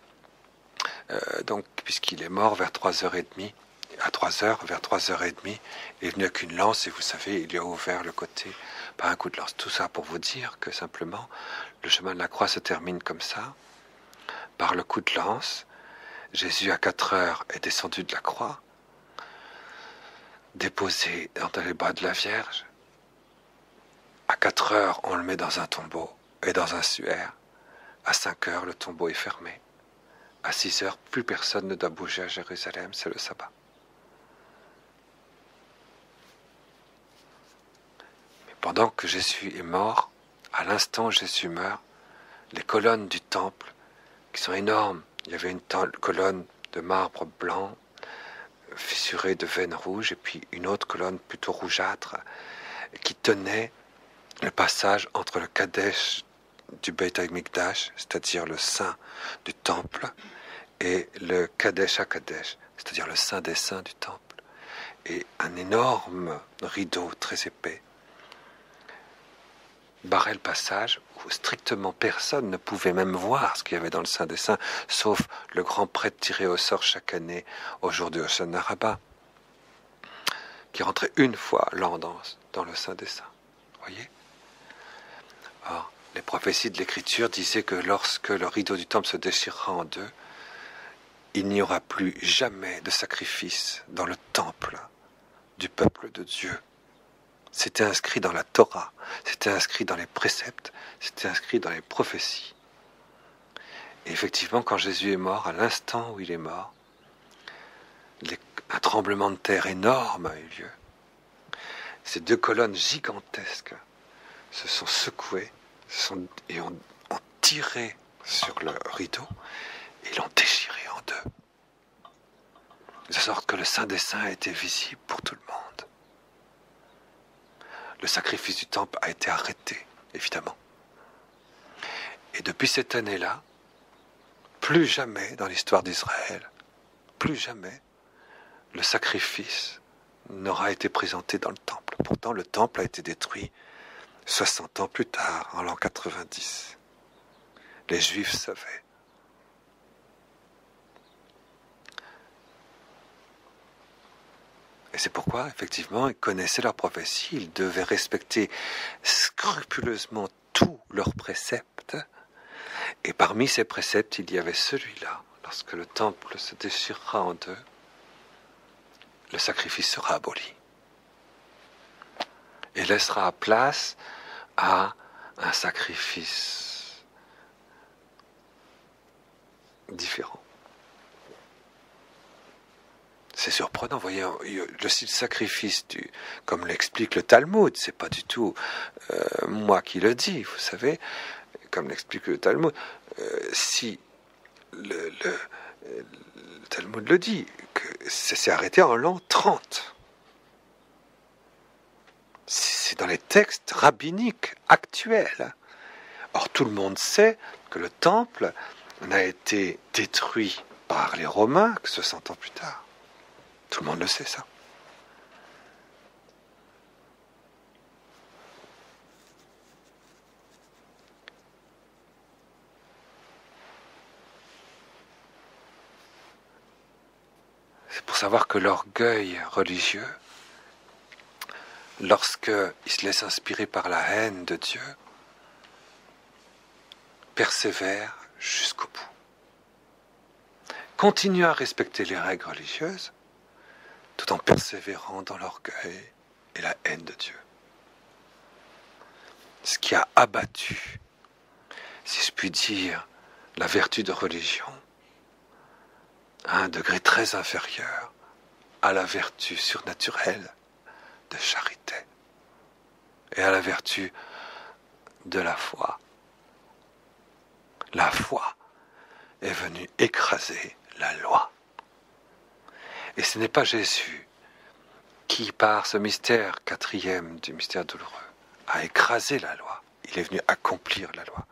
donc puisqu'il est mort vers 3h30, à 3h, vers 3h30, il est venu avec une lance et vous savez, il lui a ouvert le côté par un coup de lance. Tout ça pour vous dire que simplement, le chemin de la croix se termine comme ça, par le coup de lance. Jésus à 4h est descendu de la croix, déposé dans les bras de la Vierge. À 4h, on le met dans un tombeau et dans un suaire. À 5h, le tombeau est fermé. À 6h, plus personne ne doit bouger à Jérusalem, c'est le sabbat. Mais pendant que Jésus est mort, à l'instant où Jésus meurt, les colonnes du temple, qui sont énormes, il y avait une colonne de marbre blanc, fissurée de veines rouges, et puis une autre colonne plutôt rougeâtre, qui tenait le passage entre le Kadesh du Beit HaMikdash, c'est-à-dire le saint du temple, et le Kadesh HaKadesh, c'est-à-dire le saint des saints du temple. Et un énorme rideau très épais barrait le passage où strictement personne ne pouvait même voir ce qu'il y avait dans le Saint des Saints, sauf le grand prêtre tiré au sort chaque année au jour de Hoshana Rabbah, qui rentrait une fois l'an dans le Saint des Saints. Voyez ? Or, les prophéties de l'Écriture disaient que lorsque le rideau du temple se déchirera en deux, il n'y aura plus jamais de sacrifice dans le temple du peuple de Dieu. C'était inscrit dans la Torah, c'était inscrit dans les préceptes, c'était inscrit dans les prophéties. Et effectivement, quand Jésus est mort, à l'instant où il est mort, un tremblement de terre énorme a eu lieu. Ces deux colonnes gigantesques se sont secouées et ont tiré sur le rideau et l'ont déchiré en deux. De sorte que le Saint des Saints a été visible pour tout le monde. Le sacrifice du temple a été arrêté, évidemment. Et depuis cette année-là, plus jamais dans l'histoire d'Israël, plus jamais, le sacrifice n'aura été présenté dans le temple. Pourtant, le temple a été détruit 60 ans plus tard, en l'an 90. Les Juifs savaient. Et c'est pourquoi, effectivement, ils connaissaient leurs prophéties, ils devaient respecter scrupuleusement tous leurs préceptes. Et parmi ces préceptes, il y avait celui-là. Lorsque le temple se déchirera en deux, le sacrifice sera aboli. Et laissera place à un sacrifice différent. C'est surprenant, vous voyez, le sacrifice comme l'explique le Talmud, c'est pas du tout moi qui le dis, vous savez, comme l'explique le Talmud, si le Talmud le dit, que ça s'est arrêté en l'an 30. C'est dans les textes rabbiniques actuels. Or, tout le monde sait que le temple n'a été détruit par les Romains que 60 ans plus tard. Tout le monde le sait, ça. C'est pour savoir que l'orgueil religieux, lorsqu'il se laisse inspirer par la haine de Dieu, persévère jusqu'au bout. Continue à respecter les règles religieuses, tout en persévérant dans l'orgueil et la haine de Dieu. Ce qui a abattu, si je puis dire, la vertu de religion, à un degré très inférieur à la vertu surnaturelle de charité et à la vertu de la foi. La foi est venue écraser la loi. Et ce n'est pas Jésus qui, par ce mystère quatrième du mystère douloureux, a écrasé la loi. Il est venu accomplir la loi.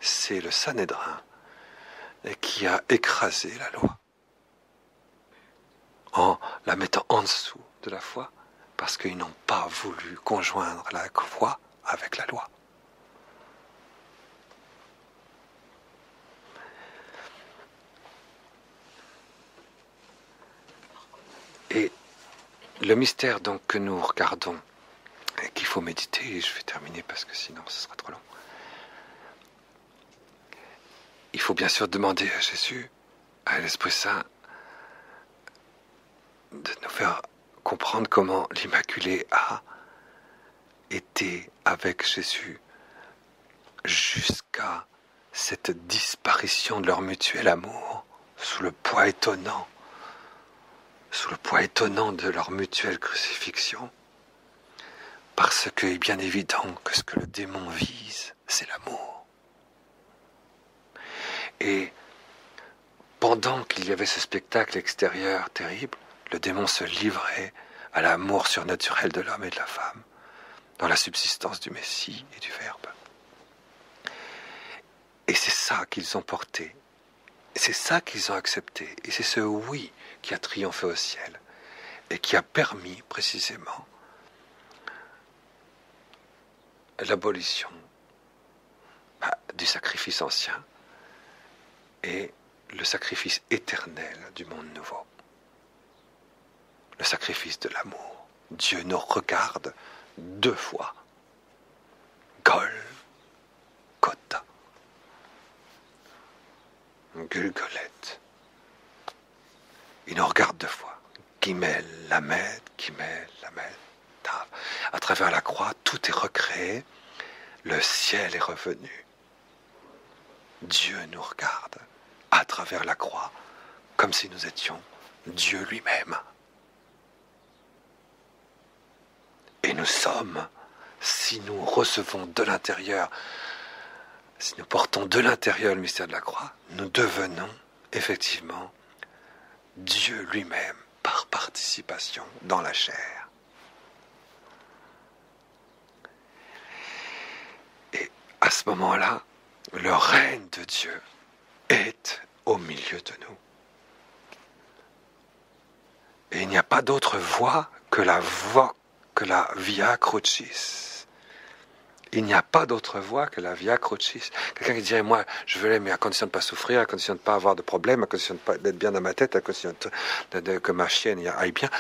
C'est le Sanhédrin qui a écrasé la loi en la mettant en dessous de la foi, parce qu'ils n'ont pas voulu conjoindre la foi avec la loi. Et le mystère donc que nous regardons, et qu'il faut méditer, et je vais terminer parce que sinon ce sera trop long. Il faut bien sûr demander à Jésus, à l'Esprit Saint, de nous faire comprendre comment l'Immaculée a été avec Jésus jusqu'à cette disparition de leur mutuel amour sous le poids étonnant de leur mutuelle crucifixion, parce qu'il est bien évident que ce que le démon vise, c'est l'amour. Et pendant qu'il y avait ce spectacle extérieur terrible, le démon se livrait à l'amour surnaturel de l'homme et de la femme, dans la subsistance du Messie et du Verbe. Et c'est ça qu'ils ont porté, c'est ça qu'ils ont accepté, et c'est ce oui qui a triomphé au ciel, et qui a permis précisément l'abolition du sacrifice ancien et le sacrifice éternel du monde nouveau. Le sacrifice de l'amour. Dieu nous regarde 2 fois. Golgotha. Gulgolette. Il nous regarde 2 fois. Gimel, Lamed, Gimel, Lamed, Tav. À travers la croix, tout est recréé. Le ciel est revenu. Dieu nous regarde à travers la croix, comme si nous étions Dieu lui-même. Et nous sommes, si nous recevons de l'intérieur, si nous portons de l'intérieur le mystère de la croix, nous devenons effectivement Dieu lui-même par participation dans la chair. Et à ce moment-là, le règne de Dieu est au milieu de nous. Et il n'y a pas d'autre voie que la Via Crucis. Il n'y a pas d'autre voie que la Via Crucis. Quelqu'un qui dirait, moi, je veux l'aimer à condition de ne pas souffrir, à condition de ne pas avoir de problème, à condition d'être bien dans ma tête, à condition que ma chienne aille bien.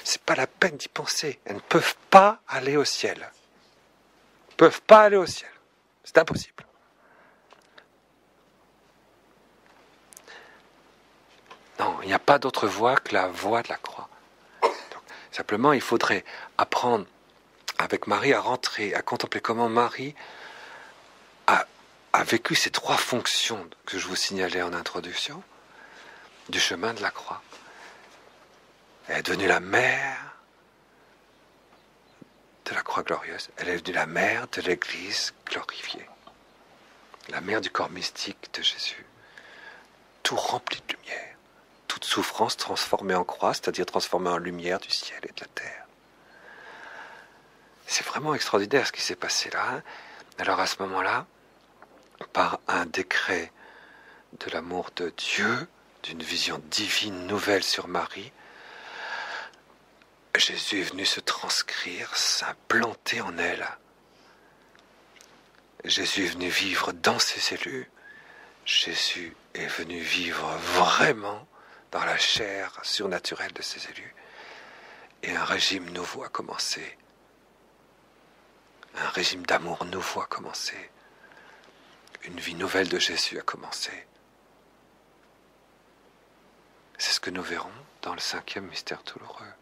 C'est pas la peine d'y penser. Elles ne peuvent pas aller au ciel. Elles ne peuvent pas aller au ciel. C'est impossible. Non, il n'y a pas d'autre voie que la voie de la croix. Donc, simplement, il faudrait apprendre avec Marie à rentrer, à contempler comment Marie a vécu ces 3 fonctions que je vous signalais en introduction du chemin de la croix. Elle est devenue la mère de la croix glorieuse. Elle est devenue la mère de l'Église glorifiée. La mère du corps mystique de Jésus. Tout rempli de lumière. Toute souffrance transformée en croix, c'est-à-dire transformée en lumière du ciel et de la terre. C'est vraiment extraordinaire ce qui s'est passé là. Alors à ce moment-là, par un décret de l'amour de Dieu, d'une vision divine nouvelle sur Marie, Jésus est venu se transcrire, s'implanter en elle. Jésus est venu vivre dans ses élus. Jésus est venu vivre vraiment dans la chair surnaturelle de ses élus. Et un régime nouveau a commencé. Un régime d'amour nouveau a commencé. Une vie nouvelle de Jésus a commencé. C'est ce que nous verrons dans le 5e mystère douloureux.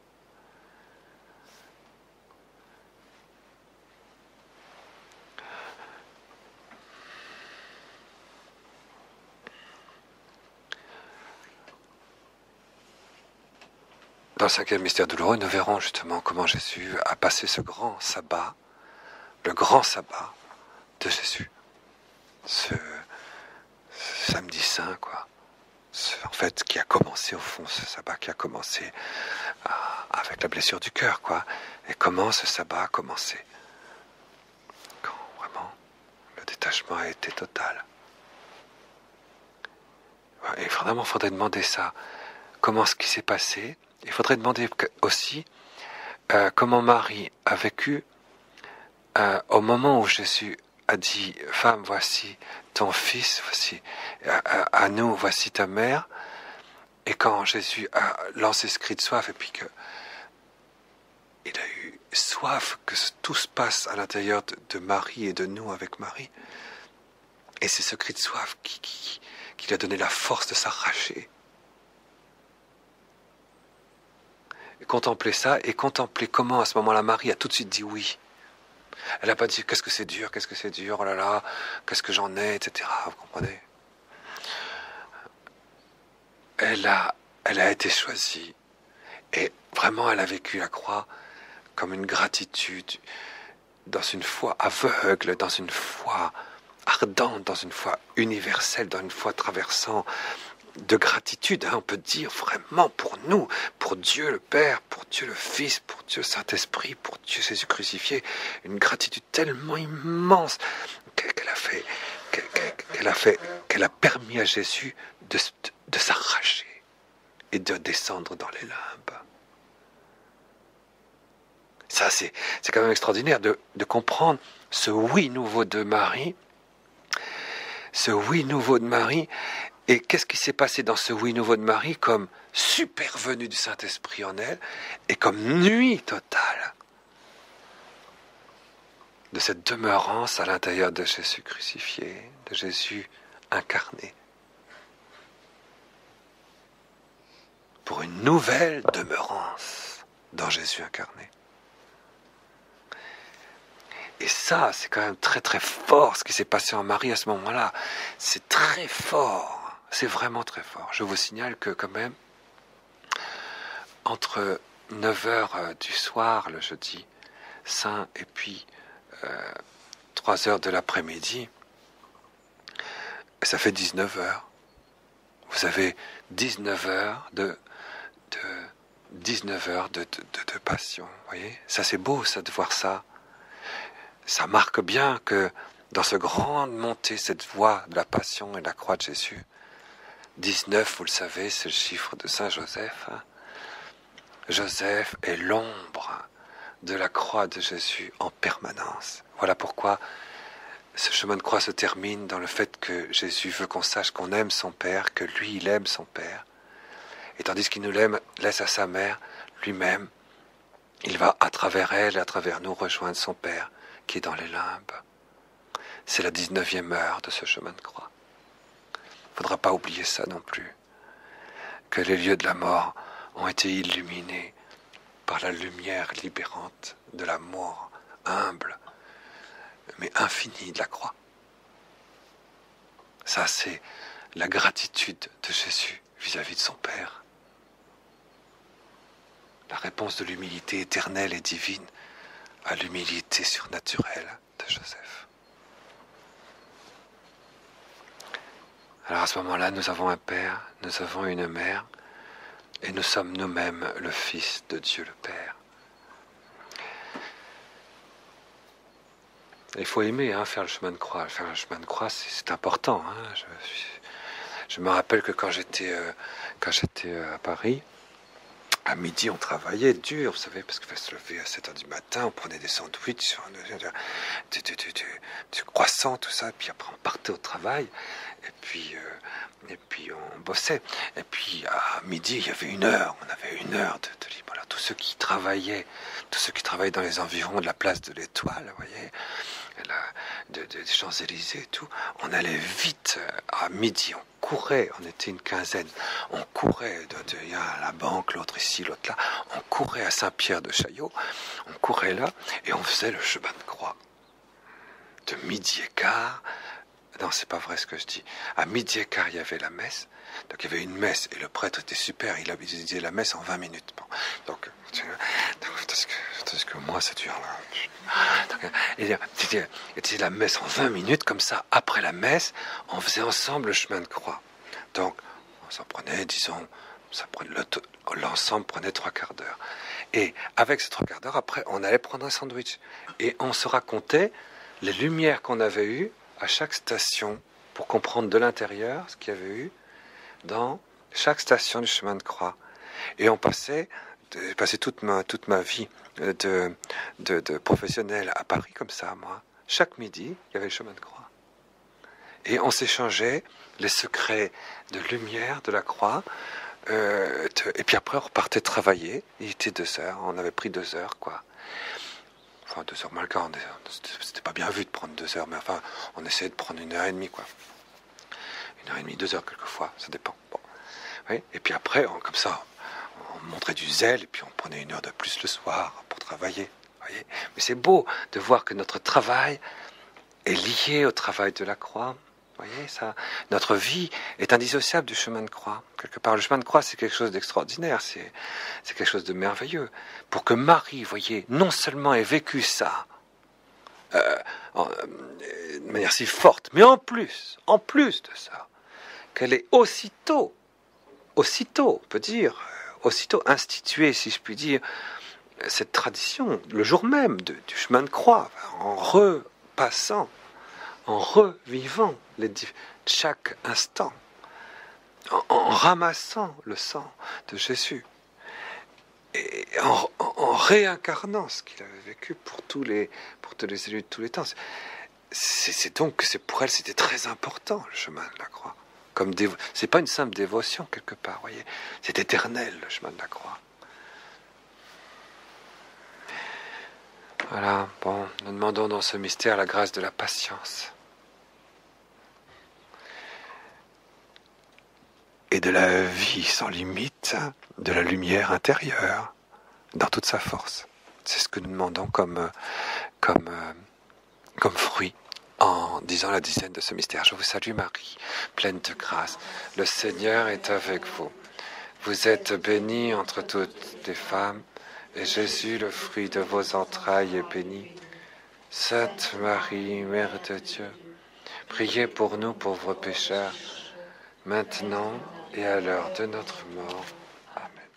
Dans le 5e mystère douloureux, nous verrons justement comment Jésus a passé ce grand sabbat, le grand sabbat de Jésus. Ce samedi saint, quoi. En fait, qui a commencé au fond, ce sabbat qui a commencé avec la blessure du cœur, quoi. Et comment ce sabbat a commencé? Quand vraiment le détachement a été total. Et vraiment, il faudrait demander ça. Comment ce qui s'est passé? Il faudrait demander aussi comment Marie a vécu au moment où Jésus a dit « Femme, voici ton fils, voici à nous, voici ta mère ». Et quand Jésus a lancé ce cri de soif, et puis qu'il a eu soif que tout se passe à l'intérieur de Marie et de nous avec Marie. Et c'est ce cri de soif qui lui a donné la force de s'arracher. Et contempler ça, et contempler comment à ce moment-là Marie a tout de suite dit oui. Elle n'a pas dit qu'est-ce que c'est dur, oh là là, qu'est-ce que j'en ai, etc. Vous comprenez? Elle a été choisie. Et vraiment, elle a vécu la croix comme une gratitude, dans une foi aveugle, dans une foi ardente, dans une foi universelle, dans une foi traversant de gratitude, on peut dire vraiment pour nous, pour Dieu le Père, pour Dieu le Fils, pour Dieu le Saint-Esprit, pour Dieu Jésus crucifié, une gratitude tellement immense qu'elle a permis à Jésus de s'arracher et de descendre dans les limbes. Ça, c'est quand même extraordinaire de comprendre ce oui nouveau de Marie, et qu'est-ce qui s'est passé dans ce oui nouveau de Marie comme supervenue du Saint-Esprit en elle, et comme nuit totale de cette demeurance à l'intérieur de Jésus crucifié, de Jésus incarné, pour une nouvelle demeurance dans Jésus incarné. Et ça, c'est quand même très très fort ce qui s'est passé en Marie à ce moment-là. C'est très fort. C'est vraiment très fort. Je vous signale que quand même, entre 9h du soir, le jeudi saint, et puis 3h de l'après-midi, ça fait 19h. Vous avez 19h de passion. Vous voyez? Ça, c'est beau, ça, de voir ça. Ça marque bien que dans ce grande montée, cette voie de la passion et de la croix de Jésus, 19, vous le savez, c'est le chiffre de Saint Joseph. Joseph est l'ombre de la croix de Jésus en permanence. Voilà pourquoi ce chemin de croix se termine dans le fait que Jésus veut qu'on sache qu'on aime son Père, que lui, il aime son Père. Et tandis qu'il nous laisse à sa mère, lui-même, il va à travers elle, à travers nous, rejoindre son Père, qui est dans les limbes. C'est la 19e heure de ce chemin de croix. Il ne faudra pas oublier ça non plus, que les lieux de la mort ont été illuminés par la lumière libérante de l'amour humble, mais infini de la croix. Ça, c'est la gratitude de Jésus vis-à-vis de son Père. La réponse de l'humilité éternelle et divine à l'humilité surnaturelle de Joseph. Alors à ce moment-là, nous avons un Père, nous avons une mère, et nous sommes nous-mêmes le Fils de Dieu le Père. Il faut aimer faire le chemin de croix. Faire le chemin de croix, c'est important. Je me rappelle que quand j'étais à Paris, à midi, on travaillait dur, vous savez, parce qu'il fallait se lever à 7h du matin, on prenait des sandwichs, du croissant, tout ça, et puis après on partait au travail, et puis on bossait. Et puis à midi, il y avait on avait une heure de libre. Alors tous ceux qui travaillaient dans les environs de la place de l'Étoile, vous voyez, des Champs-Élysées et tout, on allait vite à midi, on courait, on était une quinzaine, on courait, il y a la banque, l'autre ici, l'autre là, on courait à Saint-Pierre-de-Chaillot, on courait là, et on faisait le chemin de croix, de midi et quart Non, c'est pas vrai ce que je dis. À midi et quart, il y avait la messe. Donc il y avait une messe et le prêtre était super. Il disait la messe en 20 minutes. Bon. Donc parce que moi, ça dure là. Donc, et c'était la messe en 20 minutes, comme ça. Après la messe, on faisait ensemble le chemin de croix. Donc, ça prenait, disons, l'ensemble prenait 3/4 d'heure. Et avec ces 3/4 d'heure, après, on allait prendre un sandwich. Et on se racontait les lumières qu'on avait eues à chaque station pour comprendre de l'intérieur ce qu'il y avait eu dans chaque station du chemin de croix. Et on passait toute ma vie de professionnel à Paris comme ça, moi. Chaque midi, il y avait le chemin de croix. Et on s'échangeait les secrets de lumière de la croix. Et puis après, on repartait travailler. Il était 2 heures. On avait pris 2 heures, quoi. Enfin, 2 heures, malgré, c'était pas bien vu de prendre 2 heures, mais enfin, on essayait de prendre 1h30, quoi. 1h30, 2 heures, quelquefois, ça dépend. Bon. Oui. Et puis après, comme ça, on montrait du zèle, et puis on prenait 1 heure de plus le soir pour travailler. Voyez. Mais c'est beau de voir que notre travail est lié au travail de la croix. Vous voyez, ça, notre vie est indissociable du chemin de croix. Quelque part, le chemin de croix, c'est quelque chose d'extraordinaire, c'est quelque chose de merveilleux. Pour que Marie, vous voyez, non seulement ait vécu ça de manière si forte, mais en plus de ça, qu'elle est aussitôt, on peut dire, aussitôt instituée, si je puis dire, cette tradition, le jour même du chemin de croix, en repassant, en revivant chaque instant, en ramassant le sang de Jésus, et en réincarnant ce qu'il avait vécu pour tous les élus de tous les temps. C'est donc que pour elle, c'était très important, le chemin de la croix. C'est pas une simple dévotion, quelque part, voyez. C'est éternel, le chemin de la croix. Voilà, bon, nous demandons dans ce mystère la grâce de la patience. Et de la vie sans limite, de la lumière intérieure, dans toute sa force. C'est ce que nous demandons comme fruit en disant la dizaine de ce mystère. Je vous salue Marie, pleine de grâce. Le Seigneur est avec vous. Vous êtes bénie entre toutes les femmes, et Jésus, le fruit de vos entrailles, est béni. Sainte Marie, Mère de Dieu, priez pour nous pauvres pécheurs, maintenant et à l'heure de notre mort. Amen.